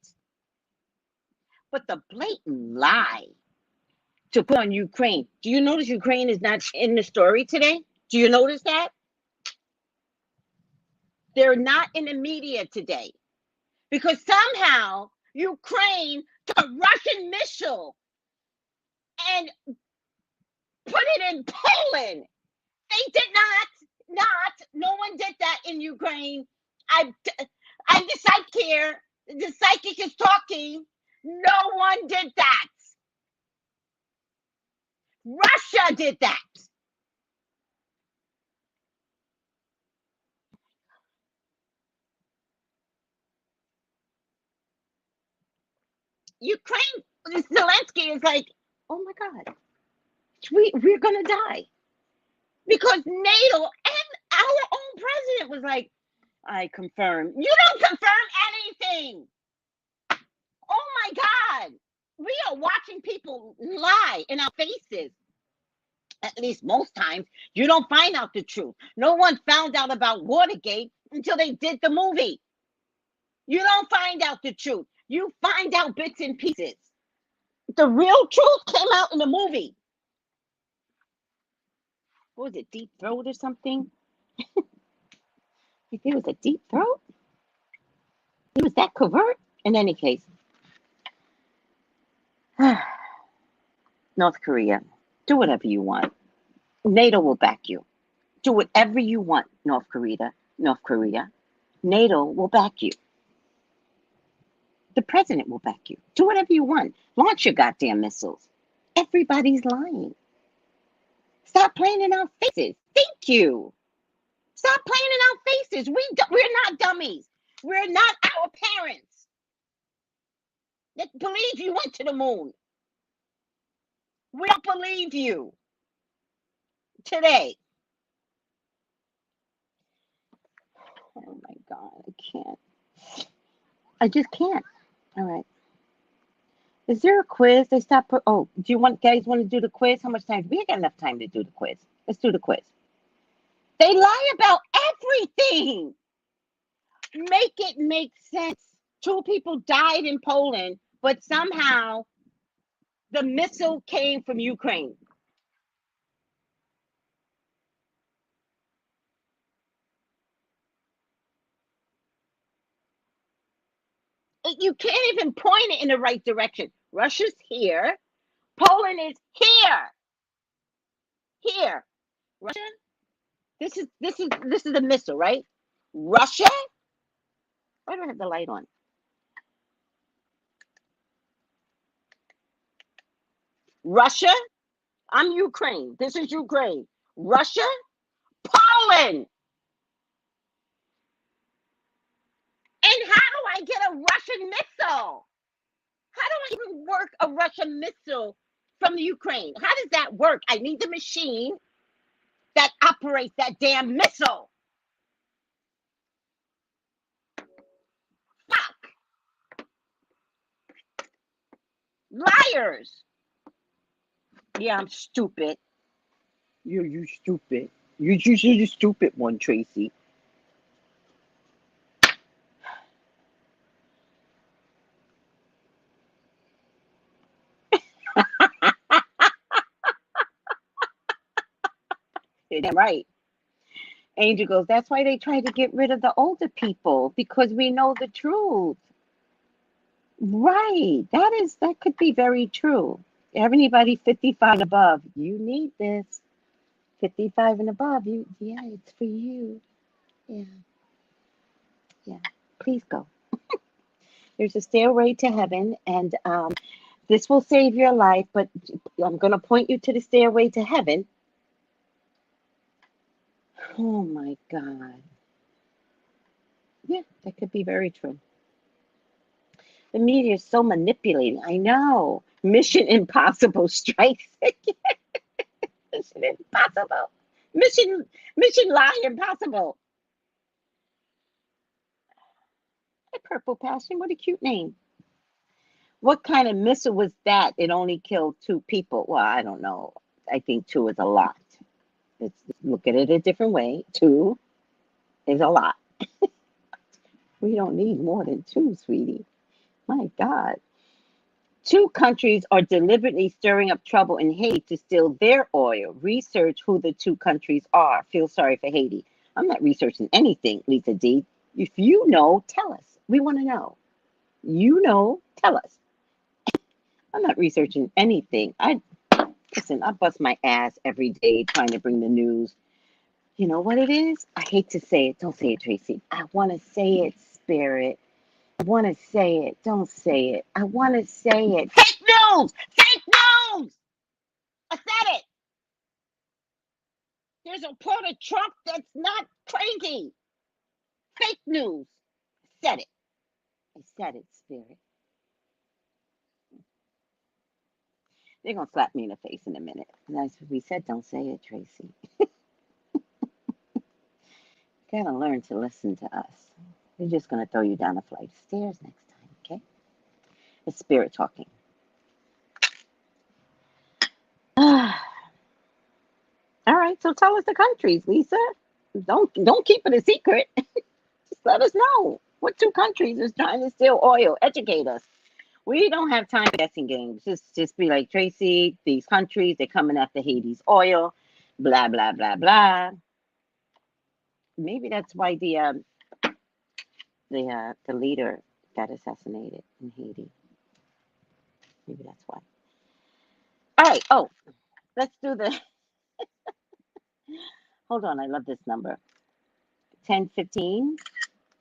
But the blatant lie to put on Ukraine. Do you notice Ukraine is not in the story today? Do you notice that? They're not in the media today. Because somehow Ukraine took a Russian missile and put it in Poland. They did not. No one did that in Ukraine. I'm the psychic here. The psychic is talking. No one did that. Russia did that. Ukraine, Zelensky is like, oh my God, we're going to die. Because NATO and our own president was like, I confirm. You don't confirm anything. Oh my God. We are watching people lie in our faces. At least most times, you don't find out the truth. No one found out about Watergate until they did the movie. You don't find out the truth. You find out bits and pieces. The real truth came out in the movie. What was it, Deep Throat or something? If it was a Deep Throat? It was that covert? In any case. North Korea, do whatever you want. NATO will back you. Do whatever you want, North Korea. NATO will back you. The president will back you. Do whatever you want. Launch your goddamn missiles. Everybody's lying. Stop playing in our faces. Thank you. Stop playing in our faces. We're not dummies. We're not our parents that believe you went to the moon. We don't believe you today. Oh my God, I can't. I just can't. All right. Is there a quiz? They stop. Oh, do you guys want to do the quiz? How much time? We ain't got enough time to do the quiz. Let's do the quiz. They lie about everything. Make it make sense. 2 people died in Poland, but somehow the missile came from Ukraine. You can't even point it in the right direction. Russia's here. Poland is here. Here. Russia. This is a missile, right? Russia. Why do I have the light on? Russia. I'm Ukraine. This is Ukraine. Russia. Poland. And how do I get a Russian missile? How do I even work a Russian missile from the Ukraine? How does that work? I need the machine that operates that damn missile. Fuck. Liars. Yeah, I'm stupid. You stupid. You're the stupid one, Tracy. Damn right. Angel goes, that's why they try to get rid of the older people, because we know the truth. Right. That could be very true. Anybody 55 and above, you need this. 55 and above, yeah, it's for you. Yeah. Yeah. Please go. There's a stairway to heaven, and This will save your life, but I'm going to point you to the stairway to heaven. Oh my God. Yeah, that could be very true. The media is so manipulating. I know. Mission Impossible strikes again. Mission Impossible. Mission Lie Impossible. Hey, Purple Passion, what a cute name. What kind of missile was that? It only killed 2 people. Well, I don't know. I think 2 is a lot. Let's look at it a different way. 2 is a lot. We don't need more than 2, sweetie. My God. 2 countries are deliberately stirring up trouble in Haiti to steal their oil. Research who the 2 countries are. Feel sorry for Haiti. I'm not researching anything, Lisa D. If you know, tell us. We want to know. You know, tell us. I'm not researching anything. Listen, I bust my ass every day trying to bring the news. You know what it is? I hate to say it. Don't say it, Tracy. I want to say it, Spirit. I want to say it. Don't say it. I want to say it. Fake news! Fake news! I said it. There's a part of Trump that's not crazy. Fake news. I said it. I said it, Spirit. They're going to slap me in the face in a minute. And as we said, don't say it, Tracy. Gotta learn to listen to us. We're just going to throw you down a flight of stairs next time, okay? It's Spirit talking. All right, so tell us the countries, Lisa. Don't keep it a secret. Just let us know what 2 countries is trying to steal oil. Educate us. We don't have time for guessing games. Just be like, Tracy, these countries, they're coming after Haiti's oil, blah, blah, blah, blah. Maybe that's why the leader got assassinated in Haiti. Maybe that's why. All right. Oh, let's do the. Hold on. I love this number. 1015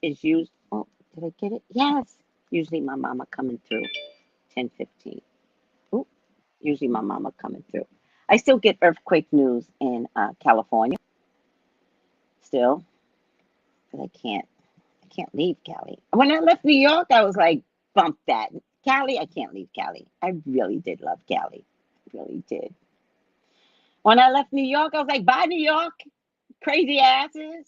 is used. Oh, did I get it? Yes. Usually my mama coming through. 1015. Oh, usually my mama coming through. I still get earthquake news in California. Still, but I can't leave Cali. When I left New York, I was like, bump that. Cali, I can't leave Cali. I really did love Cali. I really did. When I left New York, I was like, bye, New York. Crazy asses.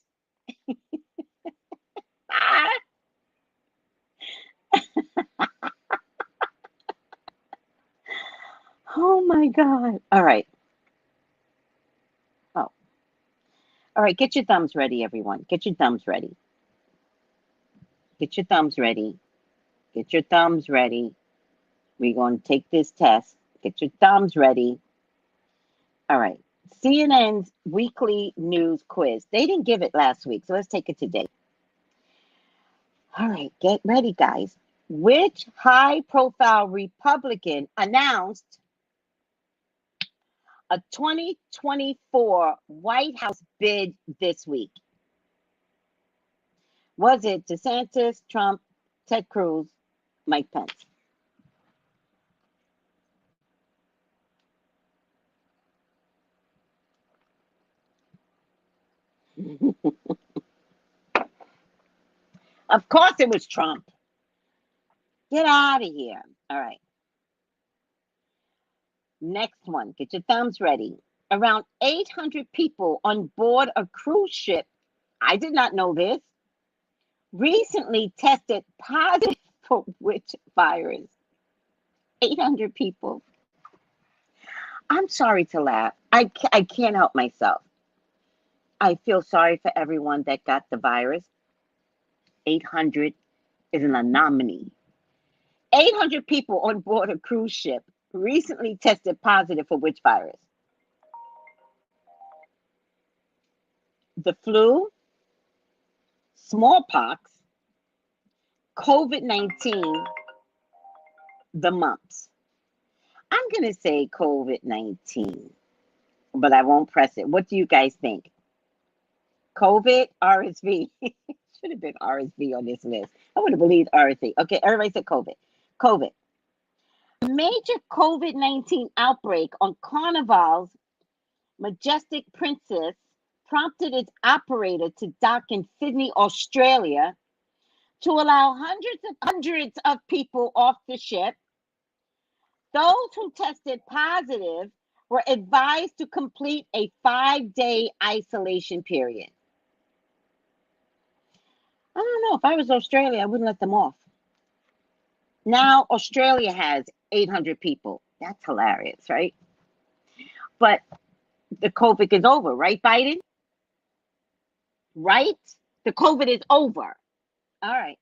Ah. Oh my God. All right. Oh, all right. Get your thumbs ready, everyone. Get your thumbs ready. Get your thumbs ready. Get your thumbs ready. We're going to take this test. Get your thumbs ready. All right. CNN's weekly news quiz. They didn't give it last week, so let's take it today. All right. Get ready, guys. Which high-profile Republican announced a 2024 White House bid this week? Was it DeSantis, Trump, Ted Cruz, Mike Pence? Of course it was Trump. Get out of here. All right. Next one. Get your thumbs ready. Around 800 people on board a cruise ship, I did not know this, recently tested positive for which virus? 800 people. I'm sorry to laugh. I can't help myself. I feel sorry for everyone that got the virus. 800 is an anomaly. 800 people on board a cruise ship recently tested positive for which virus? The flu, smallpox, COVID-19, the mumps. I'm going to say COVID-19, but I won't press it. What do you guys think? COVID, RSV. Should have been RSV on this list. I would have believed RSV. Okay, everybody said COVID. COVID. major COVID-19 outbreak on Carnival's Majestic Princess prompted its operator to dock in Sydney, Australia, to allow hundreds of people off the ship. Those who tested positive were advised to complete a 5-day isolation period. I don't know. If I was Australia, I wouldn't let them off. Now Australia has 800 people. That's hilarious, right? But the COVID is over, right, Biden? Right? The COVID is over. All right.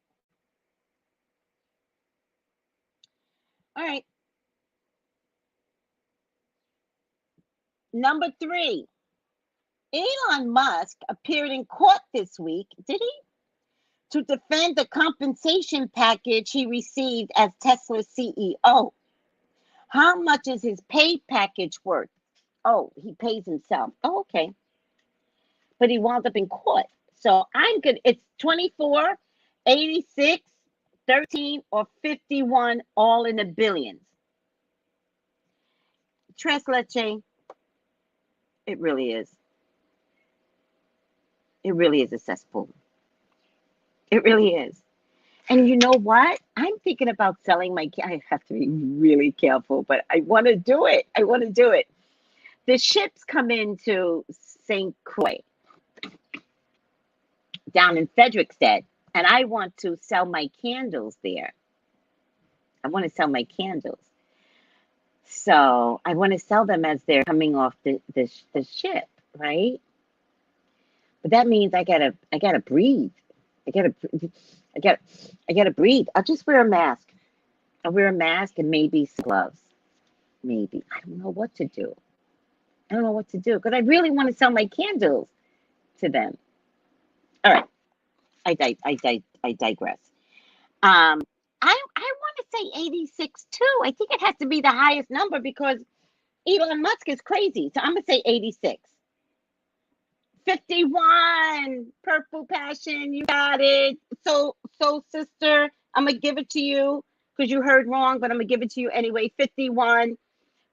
All right. Number 3, Elon Musk appeared in court this week, did he? To defend the compensation package he received as Tesla's CEO. How much is his pay package worth? Oh, he pays himself. Oh, okay. But he wound up in court. So I'm good. It's 24, 86, 13, or 51, all in the billions. Tres Leche, it really is. It really is a cesspool. It really is. And you know what? I'm thinking about selling my. I have to be really careful, but I want to do it. I want to do it. The ships come into St. Croix down in Frederickstead, and I want to sell my candles there. I want to sell my candles. So I want to sell them as they're coming off the ship, right? But that means I gotta breathe. I gotta breathe. I'll just wear a mask. I'll wear a mask and maybe some gloves. Maybe. I don't know what to do. I don't know what to do because I really want to sell my candles to them. All right. I digress. I want to say 86 too. I think it has to be the highest number because Elon Musk is crazy. So I'm gonna say 86. 51. Purple Passion, you got it. So sister, I'm gonna give it to you because you heard wrong, but I'm gonna give it to you anyway. 51.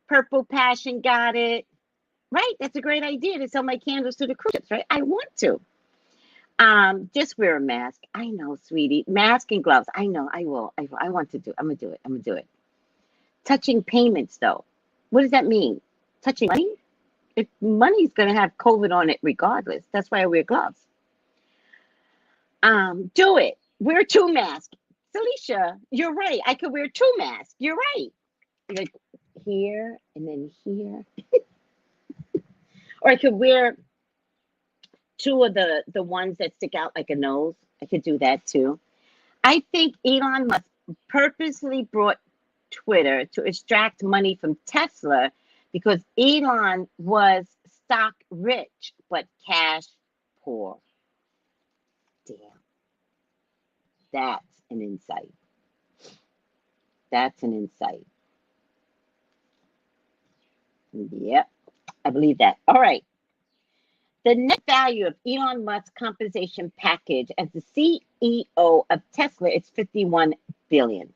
Purple Passion, got it. Right? That's a great idea to sell my candles to the cruise ships, right? I want to. Just wear a mask. I know, sweetie. Mask and gloves. I know. I will. I want to do. I'm gonna do it. I'm gonna do it. Touching payments, though. What does that mean? Touching money? If money's gonna have COVID on it regardless. That's why I wear gloves. Do it. Wear 2 masks. Celicia, you're right. I could wear 2 masks. You're right. Like here and then here. Or I could wear 2 of the ones that stick out like a nose. I could do that too. I think Elon Musk purposely brought Twitter to extract money from Tesla because Elon was stock rich but cash poor. Damn. That's an insight. That's an insight. Yep, I believe that. All right. The net value of Elon Musk's compensation package as the CEO of Tesla is $51 billion.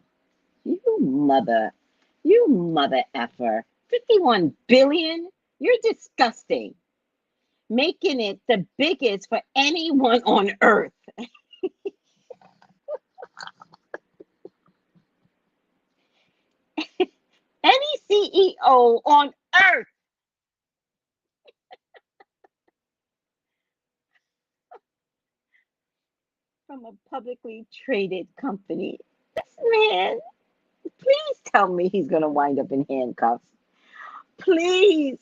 You mother effer. $51 billion? You're disgusting. Making it the biggest for anyone on earth. Any CEO on earth. From a publicly traded company. This man, please tell me he's going to wind up in handcuffs. Please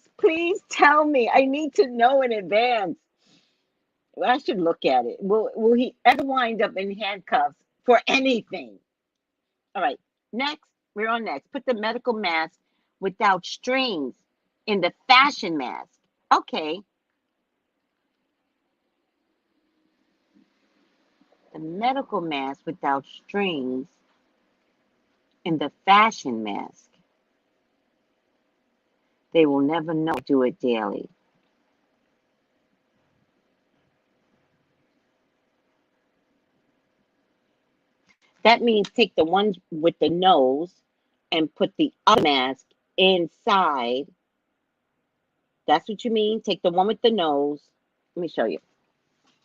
tell me. I need to know in advance. I should look at it. Will he ever wind up in handcuffs for anything? All right. Next, we're on next. Put the medical mask without strings in the fashion mask. Okay. The medical mask without strings in the fashion mask. They will never know. Do it daily. That means take the ones with the nose, and put the other mask inside. That's what you mean? Take the one with the nose. Let me show you.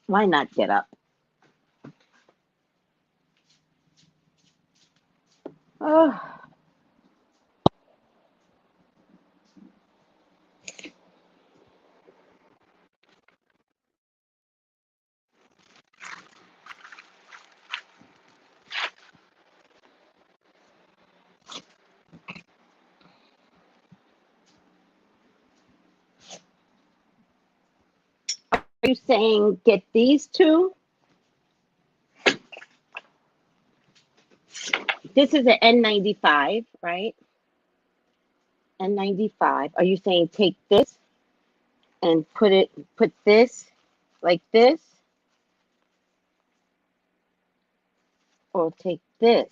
Why not get up? Oh. Are you saying get these two? This is an N95, right? N95. Are you saying take this and put this like this? Or take this?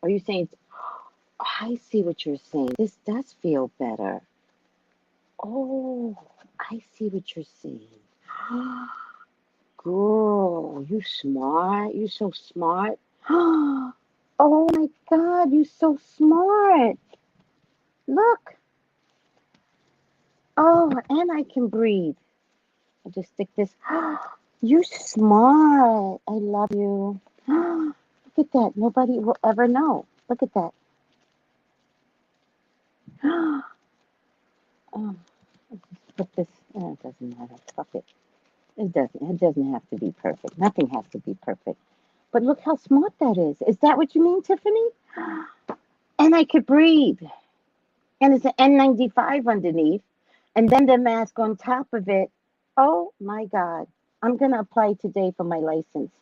Are you saying, oh, I see what you're saying. This does feel better. Oh, I see what you're saying. Girl, you smart. You so smart. Oh my God, you so smart. Look. Oh, and I can breathe. I'll just stick this. You smart. I love you. Look at that. Nobody will ever know. Look at that. Oh, put this. It doesn't matter. Fuck it. It doesn't have to be perfect. Nothing has to be perfect. But look how smart that is. Is that what you mean, Tiffany? And I could breathe. And it's an N95 underneath. And then the mask on top of it. Oh my God. I'm going to apply today for my license.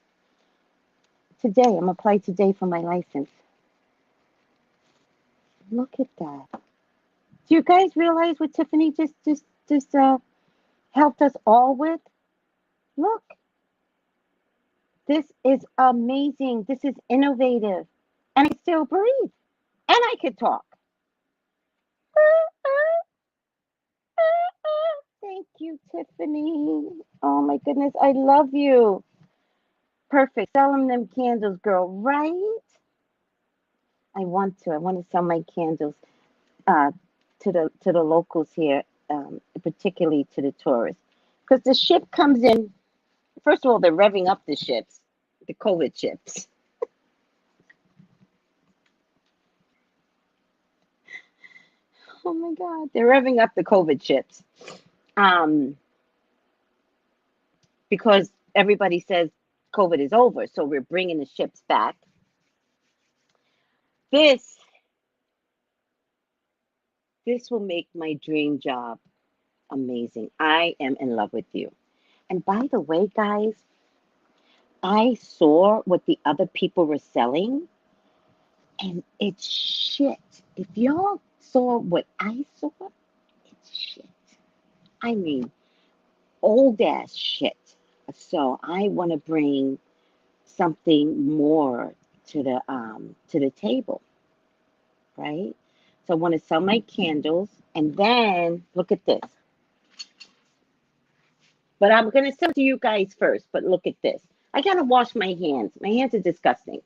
Today. I'm applying today for my license. Look at that. Do you guys realize what Tiffany just helped us all with? Look. This is amazing. This is innovative. And I still breathe. And I could talk. Thank you, Tiffany. Oh my goodness. I love you. Perfect. Sell them candles, girl. Right? I want to. I want to sell my candles to the locals here, particularly to the tourists. Because the ship comes in. First of all, they're revving up the ships, the COVID ships. Oh my God, they're revving up the COVID ships. Because everybody says COVID is over, so we're bringing the ships back. This will make my dream job amazing. I am in love with you. And by the way, guys, I saw what the other people were selling, and it's shit. If y'all saw what I saw, it's shit. I mean, old ass shit. So I want to bring something more to the table, right? So I want to sell my candles, and then look at this. But I'm gonna sell to you guys first. But look at this. I gotta wash my hands. My hands are disgusting.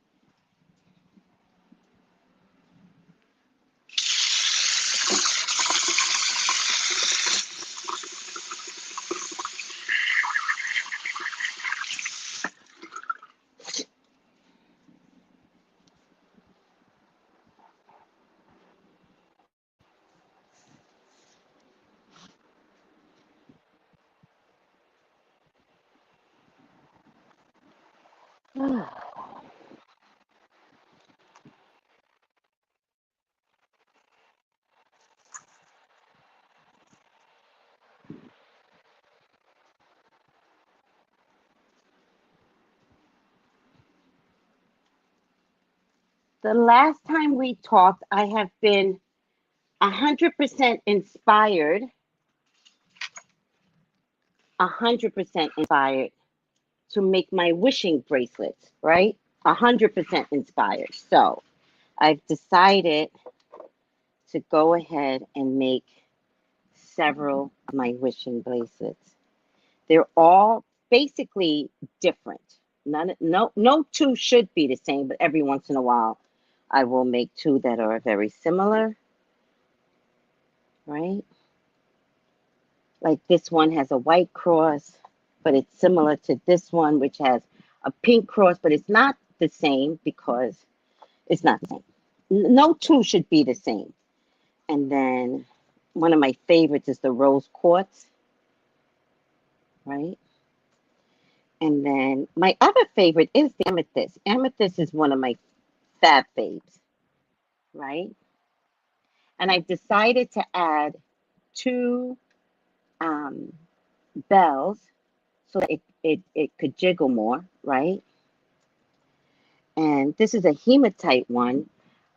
The last time we talked, I have been 100% inspired, 100% inspired to make my wishing bracelets, right? 100% inspired. So I've decided to go ahead and make several of my wishing bracelets. They're all basically different. No two should be the same, but every once in a while, I will make two that are very similar, right? Like this one has a white cross, but it's similar to this one, which has a pink cross, but it's not the same because it's not the same. No two should be the same. And then one of my favorites is the rose quartz, right? And then my other favorite is the amethyst. Amethyst is one of my fab faves, right? And I've decided to add two um, bells so that it could jiggle more, right? And this is a hematite one.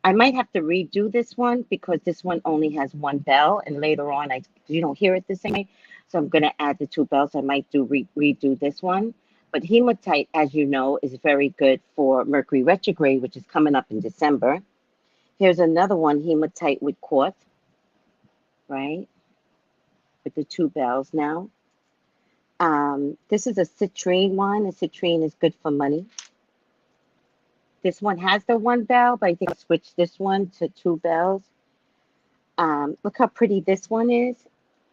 I might have to redo this one because this one only has one bell, and later on you don't hear it the same way. So I'm going to add the two bells. I might redo this one. But hematite, as you know, is very good for Mercury retrograde, which is coming up in December. Here's another one, hematite with quartz, right? With the two bells now. This is a citrine one. A citrine is good for money. This one has the one bell, but I think I'll switch this one to two bells. Look how pretty this one is,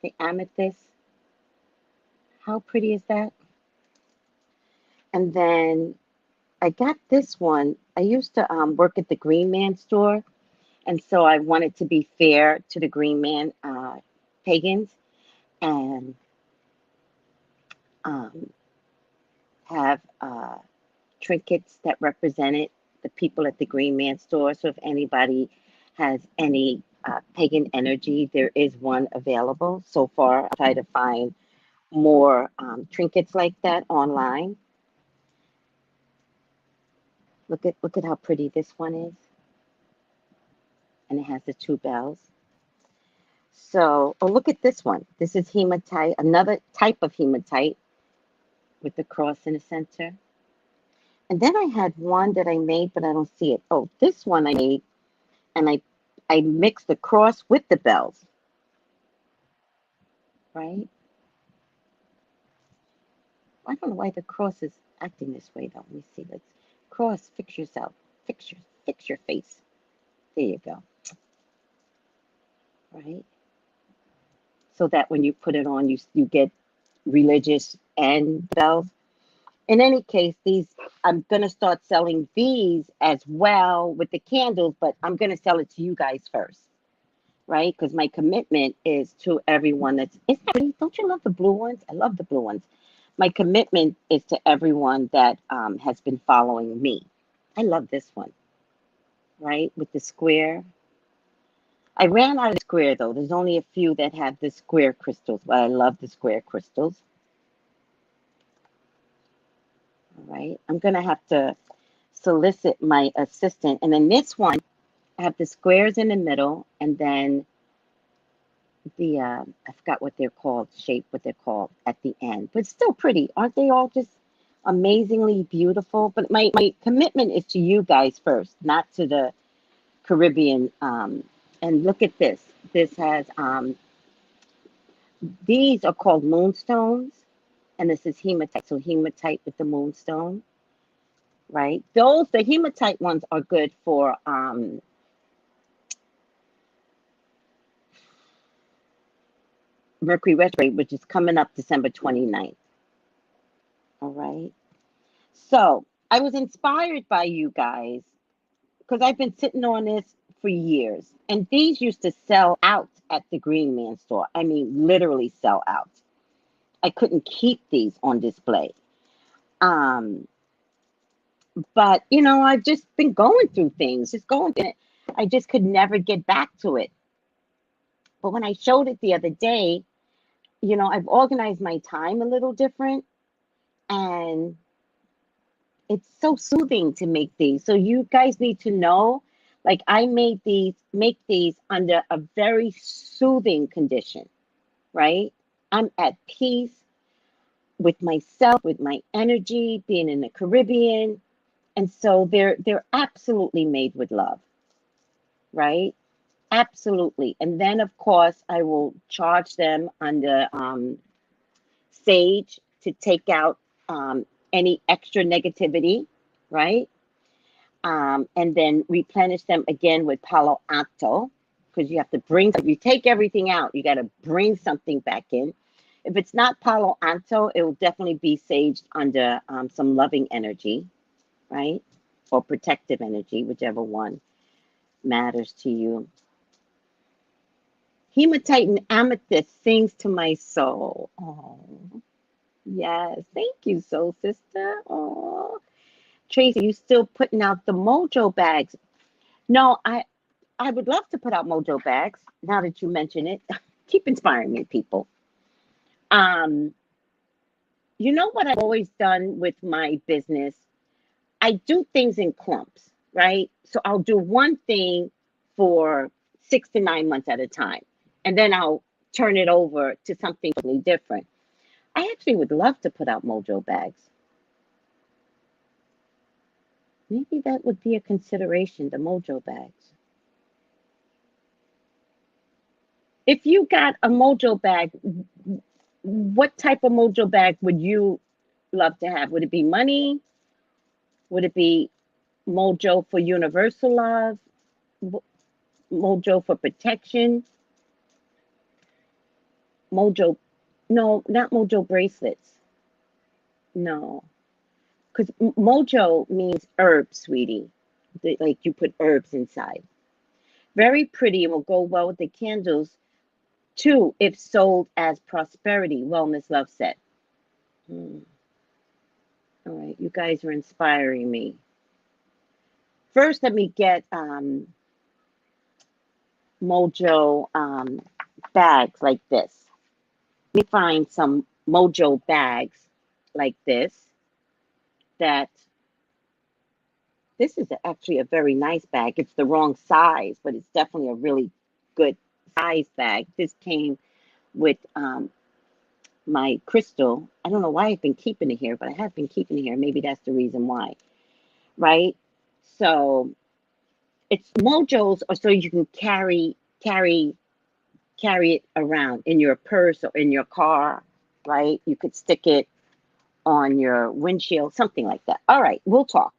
the amethyst. How pretty is that? And then I got this one. I used to work at the Green Man store, and so I wanted to be fair to the Green Man pagans and have trinkets that represented the people at the Green Man store. So if anybody has any pagan energy, there is one available. So far, I try to find more trinkets like that online. Look at how pretty this one is, and it has the two bells. So, oh, look at this one. This is hematite, another type of hematite with the cross in the center. And then I had one that I made, but I don't see it. Oh, this one I made, and I mixed the cross with the bells, right? I don't know why the cross is acting this way, though. Let me see. Let's cross, fix yourself, fix your face. There you go, right? So that when you put it on, you get religious and bells. In any case, I'm gonna start selling these as well with the candles, but I'm gonna sell it to you guys first, right? Because my commitment is to everyone isn't that pretty? Don't you love the blue ones? I love the blue ones. My commitment is to everyone that has been following me. I love this one, right? With the square. I ran out of square though. There's only a few that have the square crystals, but I love the square crystals. All right. I'm going to have to solicit my assistant. And then this one, I have the squares in the middle, and then the, I forgot what they're called, what they're called at the end. But still pretty. Aren't they all just amazingly beautiful? But my commitment is to you guys first, not to the Caribbean. And look at this. This has, these are called moonstones, and this is hematite. So hematite with the moonstone, right? The hematite ones are good for Mercury retrograde, which is coming up December 29th. All right. So I was inspired by you guys because I've been sitting on this for years. And these used to sell out at the Green Man store. I mean, literally sell out. I couldn't keep these on display. But, I've just been going through things, I just could never get back to it. But when I showed it the other day, I've organized my time a little different, and it's so soothing to make these. So you guys need to know, like I make these under a very soothing condition, right? I'm at peace with myself, with my energy, being in the Caribbean. And so they're absolutely made with love, right? Absolutely. And then of course I will charge them under Sage to take out any extra negativity, right? and then replenish them again with Palo Alto, because you have to bring, if you take everything out, you got to bring something back in. If it's not Palo Alto, it will definitely be saged under some loving energy, right? Or protective energy, whichever one matters to you. Hematite and amethyst sings to my soul. Oh, yes. Thank you, soul sister. Oh, Tracey, you still putting out the mojo bags? No, I would love to put out mojo bags now that you mention it. Keep inspiring me, people. You know what I've always done with my business? I do things in clumps, right? So I'll do one thing for 6 to 9 months at a time, and then I'll turn it over to something totally different. I actually would love to put out mojo bags. Maybe that would be a consideration, the mojo bags. If you got a mojo bag, what type of mojo bag would you love to have? Would it be money? Would it be mojo for universal love? Mojo for protection? Mojo, no, not mojo bracelets. No, because mojo means herbs, sweetie. Like you put herbs inside. Very pretty and will go well with the candles too if sold as prosperity wellness love set. All right, you guys are inspiring me. First, let me get mojo bags like this. Let me find some mojo bags like this. This is actually a very nice bag. It's the wrong size, but it's definitely a really good size bag. This came with my crystal. I don't know why I've been keeping it here, but I have been keeping it here. Maybe that's the reason why, right? So it's mojos, or so you can carry it around in your purse or in your car, right? You could stick it on your windshield, something like that. All right, we'll talk.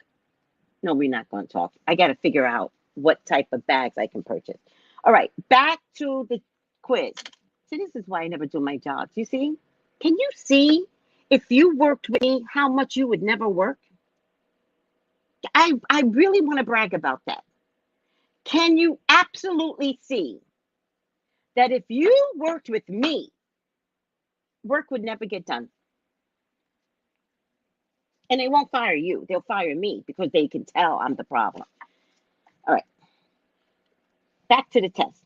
No, we're not going to talk. I got to figure out what type of bags I can purchase. All right, back to the quiz. See, this is why I never do my jobs. You see? Can you see if you worked with me, how much you would never work? I really want to brag about that. Can you absolutely see that if you worked with me, work would never get done? And they won't fire you. They'll fire me because they can tell I'm the problem. All right. Back to the test.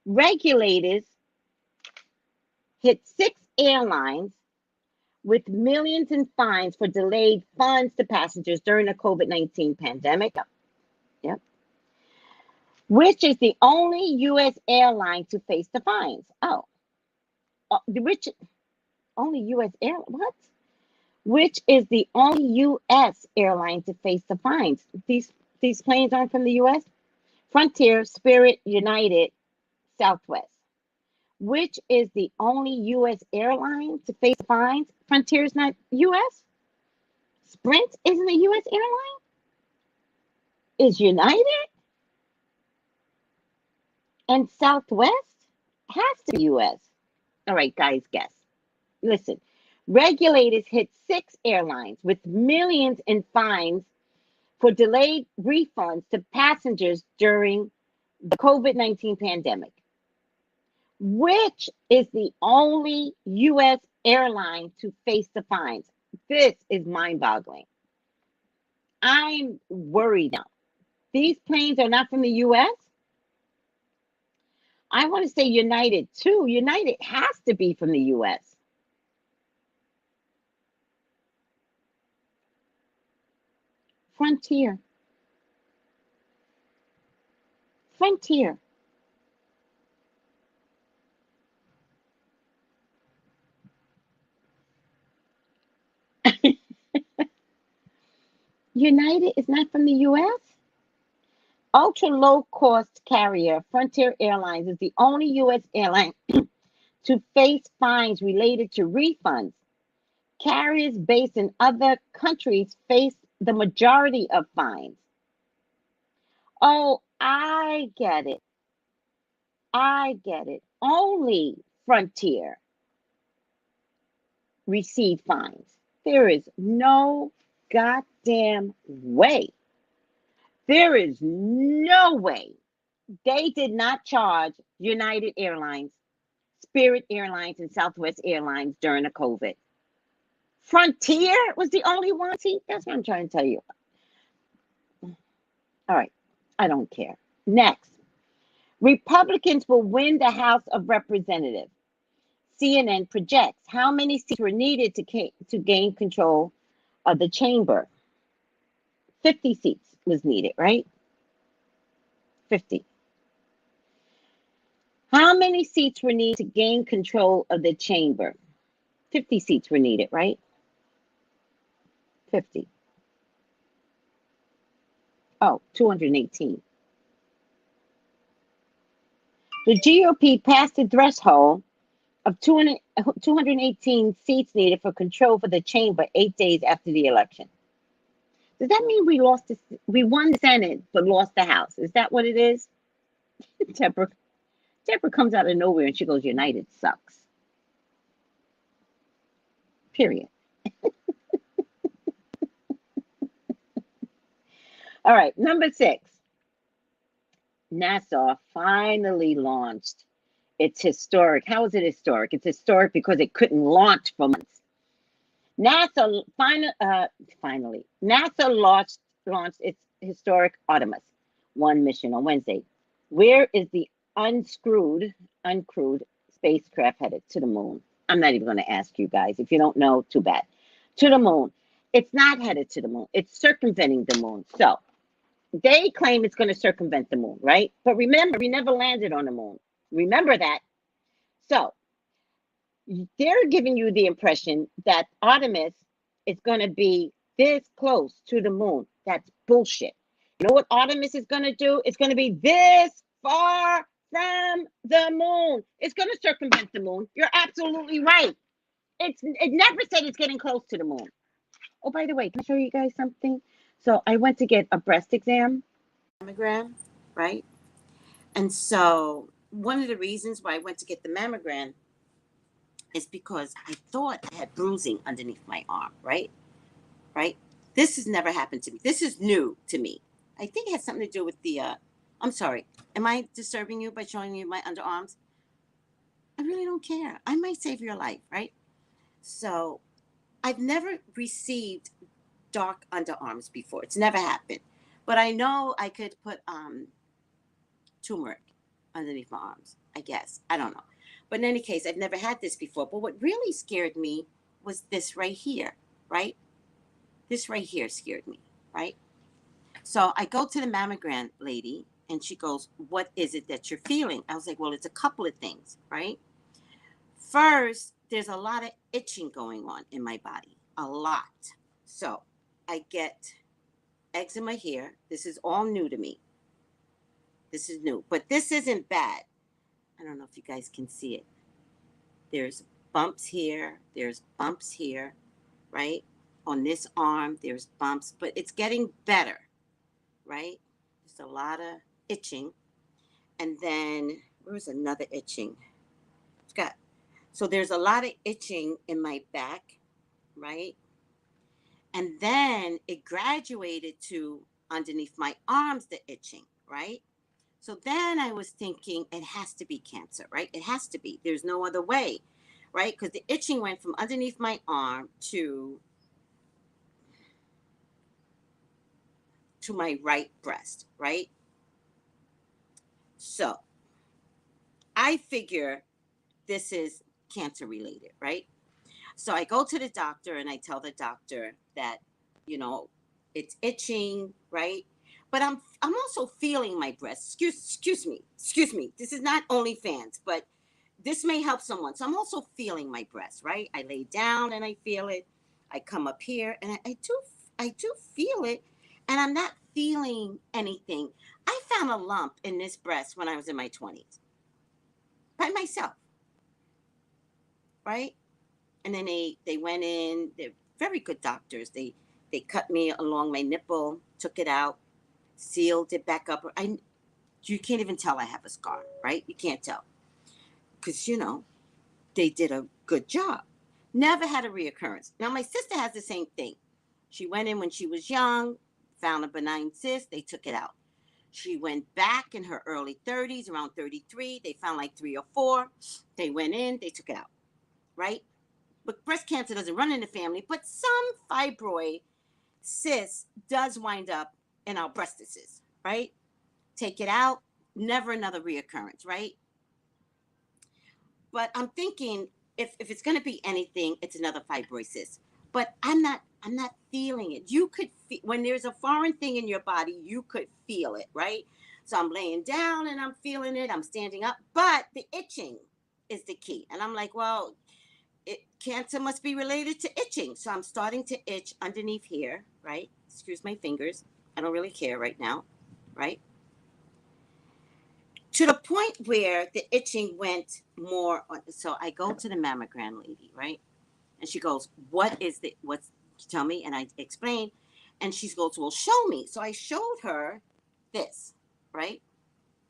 Regulators hit 6 airlines with millions in fines for delayed funds to passengers during the COVID-19 pandemic. Yep. Which is the only U.S. airline to face the fines? Oh, which only U.S. airline? What? Which is the only U.S. airline to face the fines? These planes aren't from the U.S. Frontier, Spirit, United, Southwest. Which is the only U.S. airline to face fines? Frontier is not U.S. Sprint isn't a U.S. airline. Is United and Southwest has to be U.S. All right, guys, guess. Listen, regulators hit 6 airlines with millions in fines for delayed refunds to passengers during the COVID-19 pandemic. Which is the only U.S. airline to face the fines? This is mind-boggling. I'm worried now. These planes are not from the U.S. I want to say United too. United has to be from the U.S. Frontier. Frontier. United is not from the U.S. Ultra low cost carrier Frontier Airlines is the only U.S. airline to face fines related to refunds. Carriers based in other countries face the majority of fines. Oh, I get it. I get it. Only Frontier receive fines. There is no goddamn way. There is no way. They did not charge United Airlines, Spirit Airlines, and Southwest Airlines during the COVID. Frontier was the only one. See, that's what I'm trying to tell you. All right, I don't care. Next, Republicans will win the House of Representatives. CNN projects how many seats were needed to gain control of the chamber. 50 seats was needed, right? 50. How many seats were needed to gain control of the chamber? 50 seats were needed, right? 50. Oh, 218. The GOP passed the threshold of 218 seats needed for control for the chamber 8 days after the election. Does that mean we won the Senate but lost the House? Is that what it is? Deborah comes out of nowhere and she goes, United sucks. Period. All right, number 6. NASA finally launched its historic. How is it historic? It's historic because it couldn't launch for months. NASA finally launched its historic Artemis 1 mission on Wednesday. Where is the uncrewed spacecraft headed? To the moon. I'm not even going to ask you guys. If you don't know, too bad. To the moon. It's not headed to the moon. It's circumventing the moon. So they claim it's going to circumvent the moon, right? But remember, we never landed on the moon. Remember that. So they're giving you the impression that Artemis is going to be this close to the moon. That's bullshit. You know what Artemis is going to do? It's going to be this far from the moon. It's going to circumvent the moon. You're absolutely right. It never said it's getting close to the moon. Oh, by the way, can I show you guys something? So I went to get a breast exam, mammogram, right? And so one of the reasons why I went to get the mammogram is because I thought I had bruising underneath my arm, right? Right? This has never happened to me. This is new to me. I think it has something to do with the, I'm sorry. Am I disturbing you by showing you my underarms? I really don't care. I might save your life, right? So I've never received dark underarms before. It's never happened. But I know I could put turmeric underneath my arms, I guess. I don't know. But in any case, I've never had this before. But what really scared me was this right here, right? This right here scared me, right? So I go to the mammogram lady and she goes, what is it that you're feeling? I was like, well, it's a couple of things, right? First, there's a lot of itching going on in my body, a lot. So I get eczema here. This is all new to me. This is new, but this isn't bad. I don't know if you guys can see it. There's bumps here. There's bumps here, right? On this arm, there's bumps, but it's getting better, right? There's a lot of itching. And then where's another itching? So there's a lot of itching in my back, right? And then it graduated to underneath my arms, the itching, right? So then I was thinking it has to be cancer, right? It has to be. There's no other way, right? Because the itching went from underneath my arm to my right breast, right? So I figure this is cancer related, right? So I go to the doctor and I tell the doctor that, you know, it's itching, right? But I'm also feeling my breast. Excuse me. This is not OnlyFans, but this may help someone. So I'm also feeling my breast, right? I lay down and I feel it. I come up here and I do feel it, and I'm not feeling anything. I found a lump in this breast when I was in my 20s by myself, right? And then they went in. They're very good doctors. They They cut me along my nipple, took it out, sealed it back up. You can't even tell I have a scar, right? You can't tell. Because, they did a good job. Never had a reoccurrence. Now, my sister has the same thing. She went in when she was young, found a benign cyst, they took it out. She went back in her early 30s, around 33. They found like 3 or 4. They went in, they took it out, right? But breast cancer doesn't run in the family, but some fibroid cyst does wind up in our breastises, right? Take it out, never another reoccurrence, right? But I'm thinking if it's going to be anything, it's another fibroid cyst. But I'm not feeling it. You could when there's a foreign thing in your body, you could feel it, right? So I'm laying down and I'm feeling it. I'm standing up, but the itching is the key. And I'm like, well, cancer must be related to itching. So I'm starting to itch underneath here, right? Excuse my fingers. I don't really care right now, right? To the point where the itching went more. So I go to the mammogram lady, right? And she goes, tell me? And I explain. And she goes, well, show me. So I showed her this, right?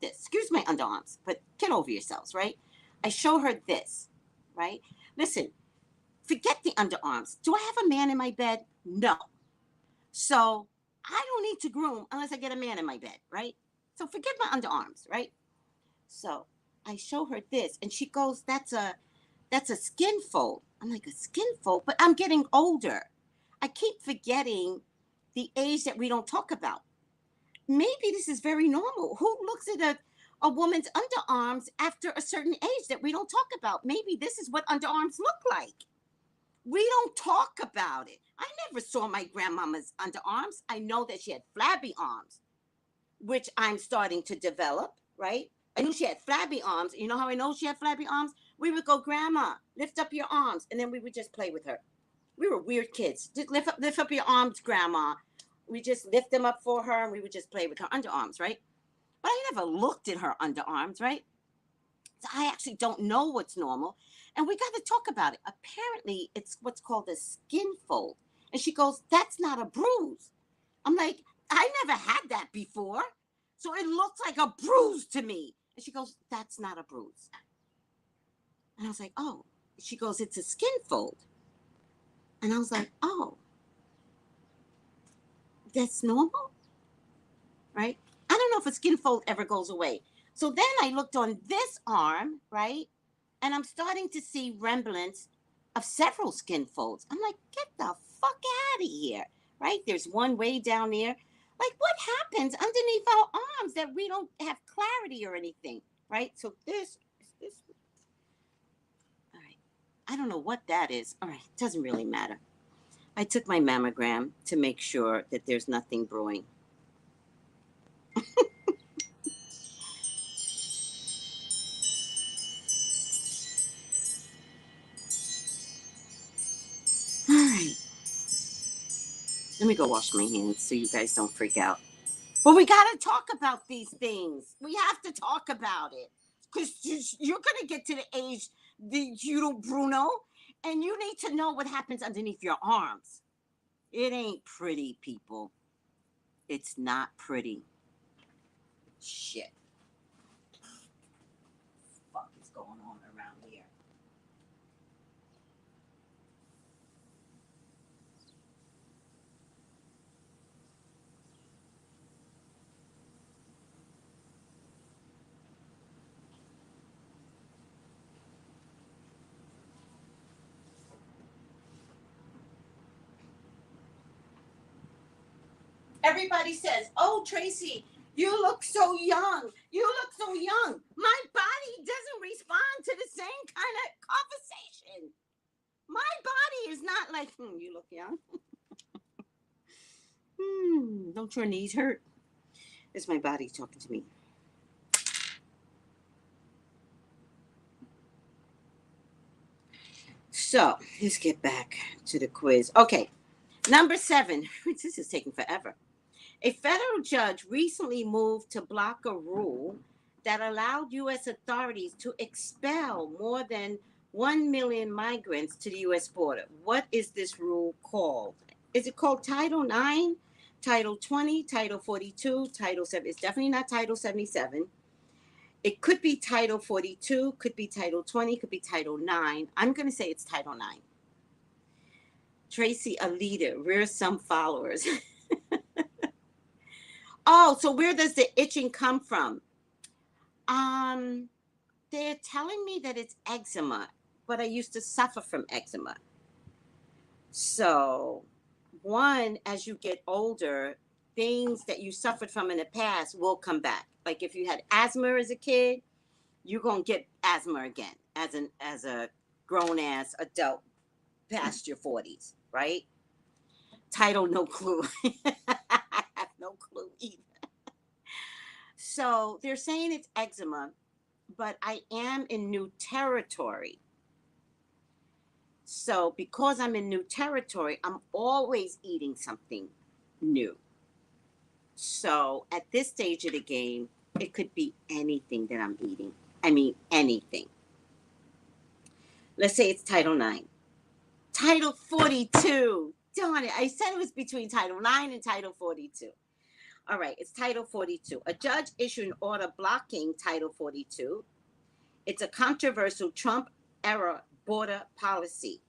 This. Excuse my underarms, but get over yourselves, right? I show her this, right? Listen, forget the underarms. Do I have a man in my bed? No. So I don't need to groom unless I get a man in my bed, right? So forget my underarms, right? So I show her this, and she goes, that's a skin fold. I'm like, a skin fold? But I'm getting older. I keep forgetting the age that we don't talk about. Maybe this is very normal. Who looks at a woman's underarms after a certain age that we don't talk about? Maybe this is what underarms look like. We don't talk about it. I never saw my grandmama's underarms. I know that she had flabby arms, which I'm starting to develop, right? I knew she had flabby arms. You know how I know she had flabby arms? We would go, Grandma, lift up your arms. And then we would just play with her. We were weird kids. Just lift up your arms, Grandma. We just lift them up for her, and we would just play with her underarms, right? But I never looked at her underarms, right? So I actually don't know what's normal. And we got to talk about it. Apparently, it's what's called a skin fold. And she goes, that's not a bruise. I'm like, I never had that before. So it looks like a bruise to me. And she goes, that's not a bruise. And I was like, oh. She goes, it's a skin fold. And I was like, oh, that's normal, right? I don't know if a skin fold ever goes away. So then I looked on this arm, right? And I'm starting to see remnants of several skin folds. I'm like, get the fuck out of here, right? There's one way down there. Like, what happens underneath our arms that we don't have clarity or anything, right? So this. All right. I don't know what that is. All right. Doesn't really matter. I took my mammogram to make sure that there's nothing brewing. All right. Let me go wash my hands so you guys don't freak out. But we got to talk about these things. We have to talk about it. Because you're going to get to the age, Bruno, and you need to know what happens underneath your arms. It ain't pretty, people. It's not pretty. Shit. What the fuck is going on around here? Everybody says, oh, Tracey, you look so young. You look so young. My body doesn't respond to the same kind of conversation. My body is not like, you look young. Don't your knees hurt? It's my body talking to me. So let's get back to the quiz. Okay, number 7. This is taking forever. A federal judge recently moved to block a rule that allowed U.S. authorities to expel more than 1 million migrants to the U.S. border. What is this rule called? Is it called Title 9, Title 20, Title 42, Title 7? It's definitely not Title 77. It could be Title 42, could be Title 20, could be Title 9. I'm going to say it's Title 9. Tracy, a leader, rears some followers. Oh, so where does the itching come from? They're telling me that it's eczema, but I used to suffer from eczema. So, one, as you get older, things that you suffered from in the past will come back. Like if you had asthma as a kid, you're gonna get asthma again as a grown ass adult past your 40s, right? Title, no clue. I have no clue either. So they're saying it's eczema, but I am in new territory. So because I'm in new territory, I'm always eating something new. So at this stage of the game, it could be anything that I'm eating. I mean, anything. Let's say it's Title 9. Title 42. Darn it. I said it was between Title 9 and Title 42. All right, it's Title 42. A judge issued an order blocking Title 42. It's a controversial Trump-era border policy.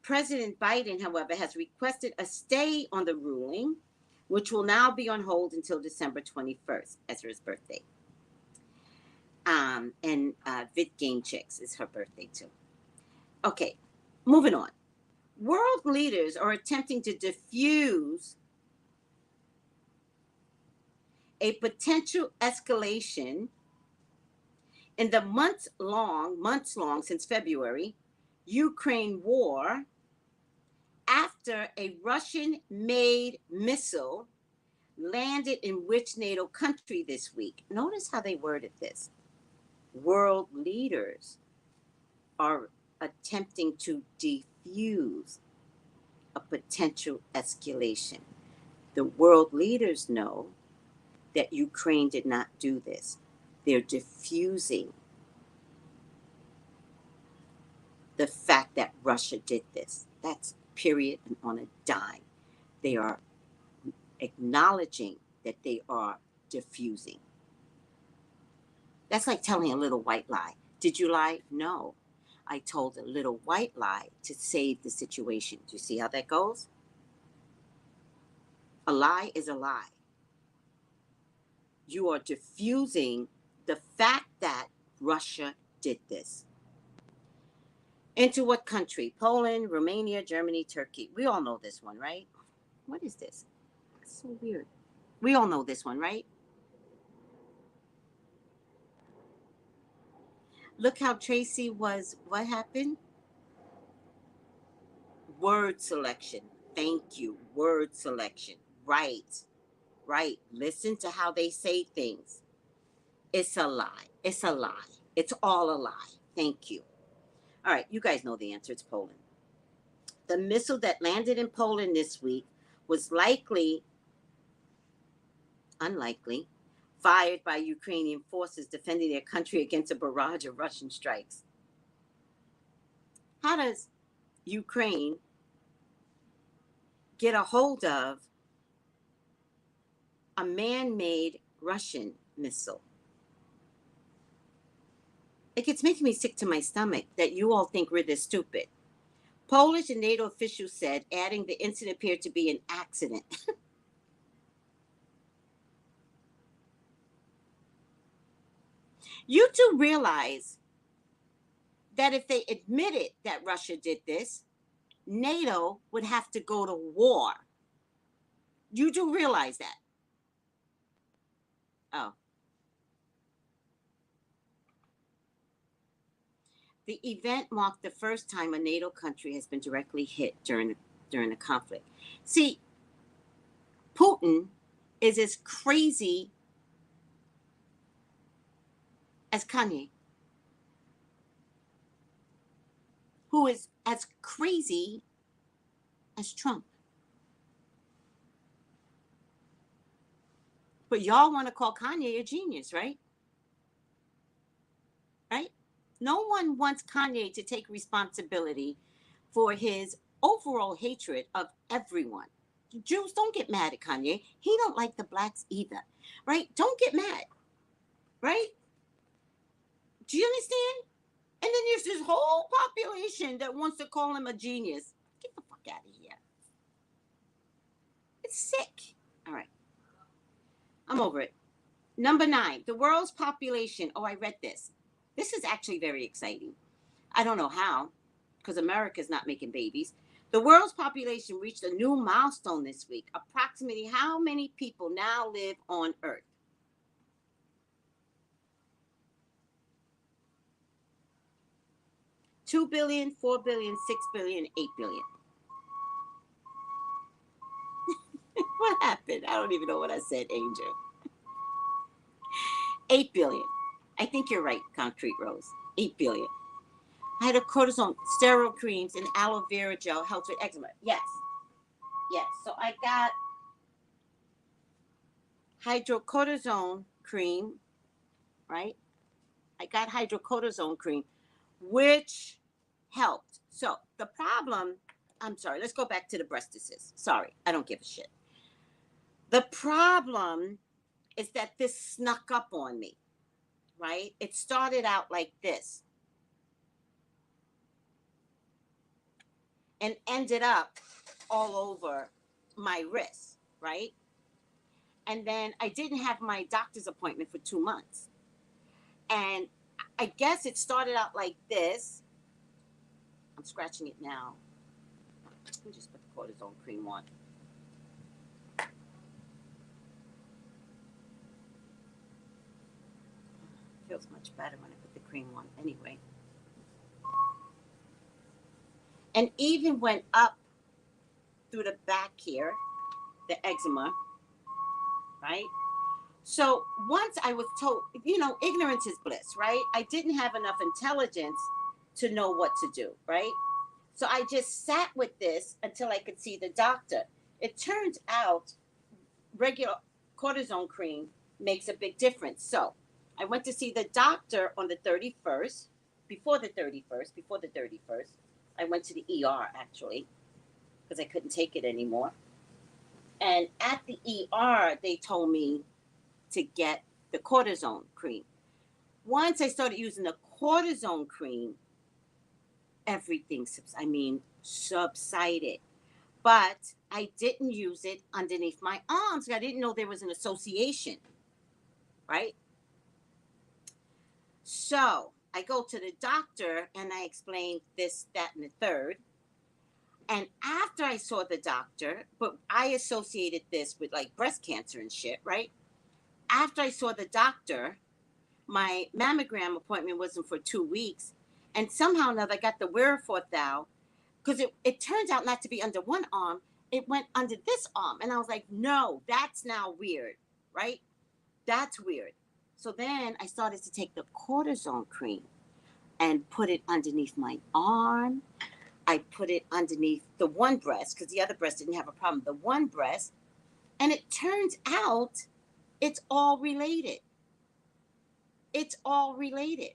President Biden, however, has requested a stay on the ruling, which will now be on hold until December 21st, Ezra's birthday. And Vit Game Chicks is her birthday, too. Okay, moving on. World leaders are attempting to diffuse a potential escalation in the months long since February, Ukraine war, after a Russian-made missile landed in which NATO country this week? Notice how they worded this. World leaders are attempting to defuse a potential escalation. The world leaders know that Ukraine did not do this. They're diffusing the fact that Russia did this. That's period and on a dime. They are acknowledging that they are diffusing. That's like telling a little white lie. Did you lie? No. I told a little white lie to save the situation. Do you see how that goes? A lie is a lie. You are diffusing the fact that Russia did this. Into what country? Poland, Romania, Germany, Turkey. We all know this one, right? What is this? It's so weird. We all know this one, right? Look how Tracy was, what happened? Word selection. Thank you. Word selection. Right. Right. Listen to how they say things. It's a lie. It's a lie. It's all a lie. Thank you. All right. You guys know the answer. It's Poland. The missile that landed in Poland this week was unlikely, fired by Ukrainian forces defending their country against a barrage of Russian strikes. How does Ukraine get a hold of a man-made Russian missile? It's making me sick to my stomach that you all think we're this stupid. Polish and NATO officials said, adding the incident appeared to be an accident. You do realize that if they admitted that Russia did this, NATO would have to go to war. You do realize that? Oh. The event marked the first time a NATO country has been directly hit during the conflict. See, Putin is as crazy as Kanye, who is as crazy as Trump. But y'all want to call Kanye a genius, right? Right? No one wants Kanye to take responsibility for his overall hatred of everyone. Jews, don't get mad at Kanye. He don't like the blacks either, right? Don't get mad, right? Do you understand? And then there's this whole population that wants to call him a genius. Get the fuck out of here. It's sick. All right. I'm over it. Number 9, the world's population. Oh, I read this. This is actually very exciting. I don't know how, because America's not making babies. The world's population reached a new milestone this week. Approximately how many people now live on Earth? $2 billion, $4 billion, $6 billion, $8 billion. What happened? I don't even know what I said, Angel. 8 billion. I think you're right, Concrete Rose. 8 billion. Hydrocortisone, steroid creams, and aloe vera gel helps with eczema. Yes. Yes. So I got hydrocortisone cream, right? I got hydrocortisone cream, which helped. So the problem, I'm sorry, let's go back to the breastises. Sorry, I don't give a shit. The problem is that this snuck up on me, right? It started out like this and ended up all over my wrist, right? And then I didn't have my doctor's appointment for 2 months. And I guess it started out like this. I'm scratching it now. Let me just put the cortisone cream on. Feels much better when I put the cream on anyway. And even went up through the back here, the eczema, right? So once I was told, ignorance is bliss, right? I didn't have enough intelligence to know what to do, right? So I just sat with this until I could see the doctor. It turns out regular cortisone cream makes a big difference. So I went to see the doctor on the 31st, before the 31st. I went to the ER actually, because I couldn't take it anymore. And at the ER, they told me to get the cortisone cream. Once I started using the cortisone cream, everything, subsided. But I didn't use it underneath my arms. I didn't know there was an association, right? So I go to the doctor and I explain this, that, and the third. And after I saw the doctor, but I associated this with like breast cancer and shit, right? After I saw the doctor, my mammogram appointment wasn't for 2 weeks. And somehow or another, I got the wherewithal, because it turns out not to be under one arm. It went under this arm. And I was like, no, that's now weird, right? That's weird. So then I started to take the cortisone cream and put it underneath my arm. I put it underneath the one breast, because the other breast didn't have a problem. The one breast. And it turns out it's all related. It's all related.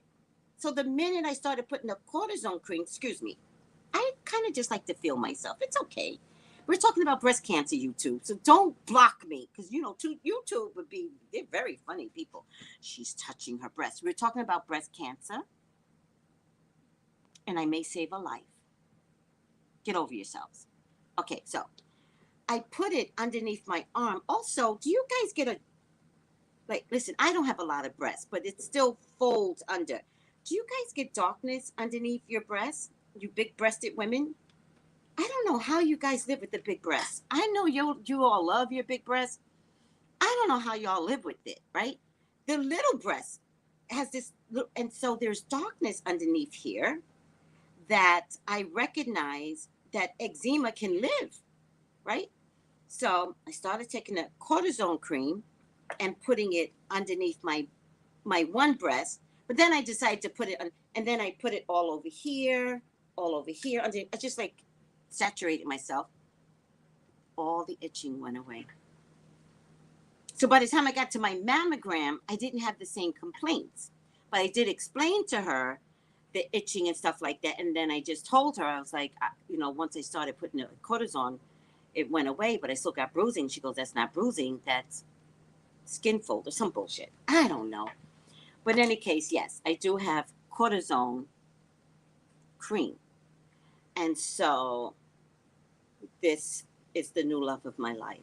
So the minute I started putting the cortisone cream, I kind of just like to feel myself. It's okay. We're talking about breast cancer, YouTube. So don't block me, because, YouTube they're very funny people. She's touching her breast. We're talking about breast cancer, and I may save a life. Get over yourselves. Okay, so I put it underneath my arm. Also, do you guys get listen, I don't have a lot of breasts, but it still folds under. Do you guys get darkness underneath your breasts? You big-breasted women? I don't know how you guys live with the big breasts. I know you all love your big breasts. I don't know how y'all live with it, right? The little breast has this, and so there's darkness underneath here that I recognize that eczema can live, right? So I started taking a cortisone cream and putting it underneath my one breast, but then I decided to put it on, and then I put it all over here, under. I just saturated myself. All the itching went away. So by the time I got to my mammogram, I didn't have the same complaints, but I did explain to her the itching and stuff like that. And then I just told her, I was like, once I started putting the cortisone, it went away, but I still got bruising. She goes, that's not bruising, that's skin fold or some bullshit. I don't know. But in any case, yes, I do have cortisone cream. And so this is the new love of my life.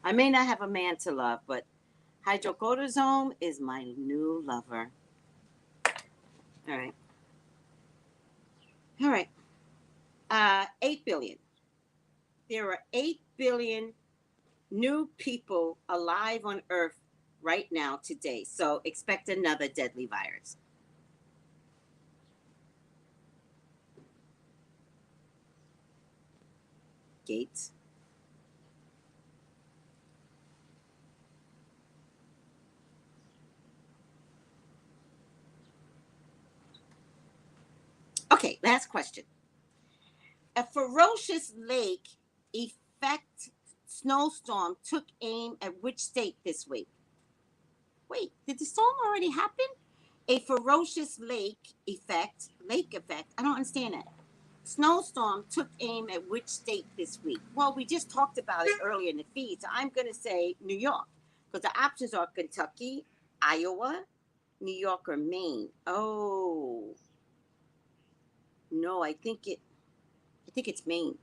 I may not have a man to love, but hydrocortisone is my new lover. All right. All right. 8 billion. There are 8 billion new people alive on Earth right now today. So expect another deadly virus. Gates. Okay, last question. A ferocious lake effect snowstorm took aim at which state this week? Wait, did the storm already happen? A ferocious lake effect. I don't understand that. Snowstorm took aim at which state this week? Well, we just talked about it earlier in the feed, so I'm going to say New York, because the options are Kentucky, Iowa, New York, or Maine. Oh, no, I think it's Maine.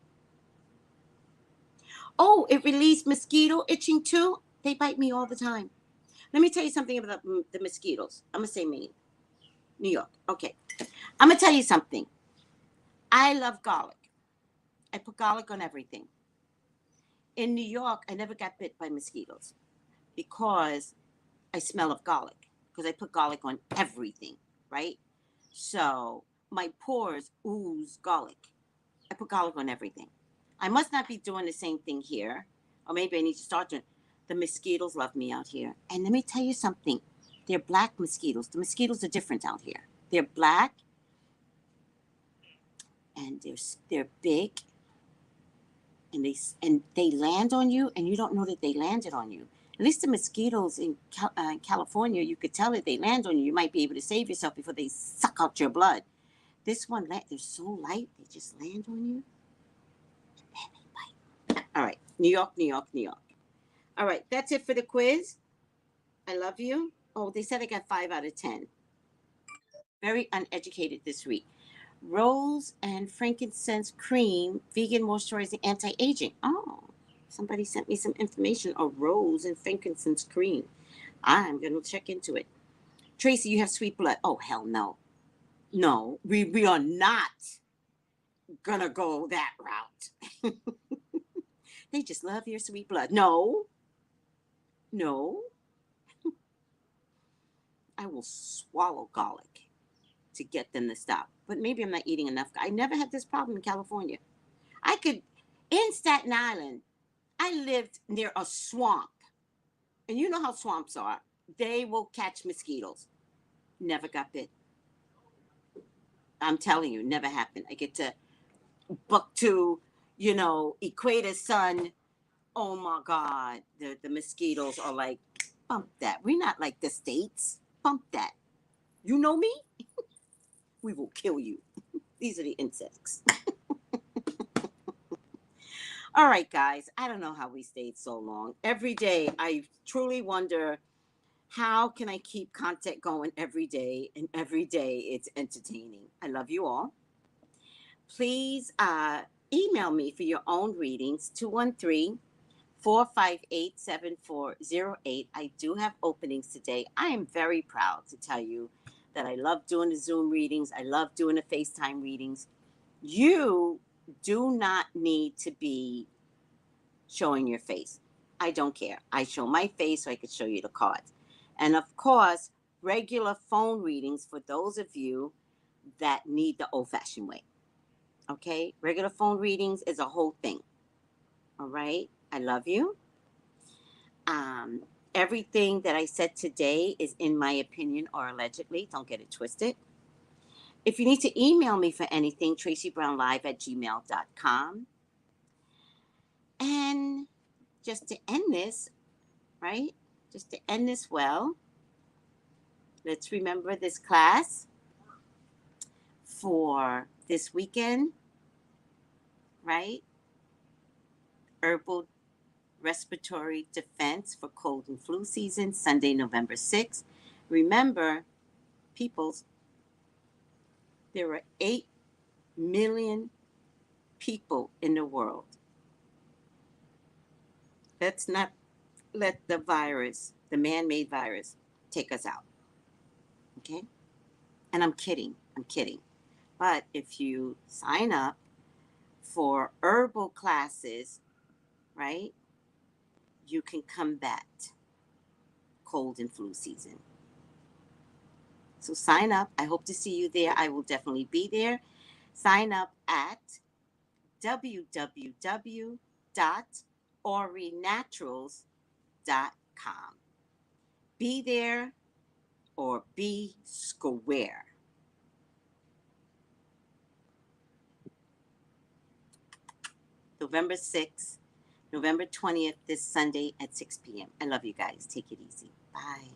Oh, it released mosquito itching too. They bite me all the time. Let me tell you something about the mosquitoes. I'm going to say Maine. New York. Okay. I'm going to tell you something. I love garlic. I put garlic on everything. In New York, I never got bit by mosquitoes because I smell of garlic, because I put garlic on everything, right? So my pores ooze garlic. I put garlic on everything. I must not be doing the same thing here, or maybe I need to start doing. The mosquitoes love me out here. And let me tell you something. They're black mosquitoes. The mosquitoes are different out here. They're black, and they're big, and they land on you, and you don't know that they landed on you. At least the mosquitoes in California, you could tell that they land on you. You might be able to save yourself before they suck out your blood. This one, they're so light, they just land on you, and then they bite. All right, New York, New York, New York. All right, that's it for the quiz. I love you. Oh, they said I got 5 out of 10. Very uneducated this week. Rose and frankincense cream, vegan moisturizing, anti-aging. Oh, somebody sent me some information on rose and frankincense cream. I'm going to check into it. Tracy, you have sweet blood. Oh, hell no. No, we are not going to go that route. They just love your sweet blood. No. I will swallow garlic to get them to stop. But maybe I'm not eating enough. I never had this problem in California. In Staten Island, I lived near a swamp. And you know how swamps are. They will catch mosquitoes. Never got bit. I'm telling you, never happened. I get to book to, Equator Sun. Oh my God. The mosquitoes are like, bump that. We're not like the States. Bump that. You know me? We will kill you. These are the insects. All right, guys. I don't know how we stayed so long. Every day, I truly wonder, how can I keep content going every day? And every day, it's entertaining. I love you all. Please email me for your own readings, 213-458-7408. I do have openings today. I am very proud to tell you that I love doing the Zoom readings. I love doing the FaceTime readings. You do not need to be showing your face. I don't care. I show my face so I could show you the cards. And of course, regular phone readings for those of you that need the old-fashioned way. Okay? Regular phone readings is a whole thing. All right? I love you. Everything that I said today is in my opinion or allegedly. Don't get it twisted. If you need to email me for anything, TraceyBrownLive@gmail.com. And just to end this, right? Just to end this well, let's remember this class. for this weekend, right? Herbal respiratory defense for cold and flu season, Sunday, November 6th. Remember, peoples, there are 8 million people in the world. Let's not let the virus, the man-made virus, take us out. Okay? And I'm kidding. I'm kidding. But if you sign up for herbal classes, right, you can combat cold and flu season. So sign up. I hope to see you there. I will definitely be there. Sign up at www.orinaturals.com. Be there or be square. November 6th, November 20th, this Sunday at 6 p.m. I love you guys. Take it easy. Bye.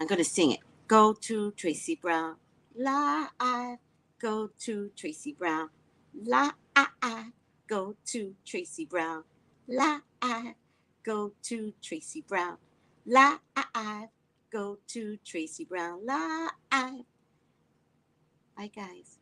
I'm going to sing it. Go to Tracey Brown Live. Go to Tracey Brown Live. Go to Tracey Brown Live. Go to Tracey Brown Live. Go to Tracey Brown Live. Bye, guys.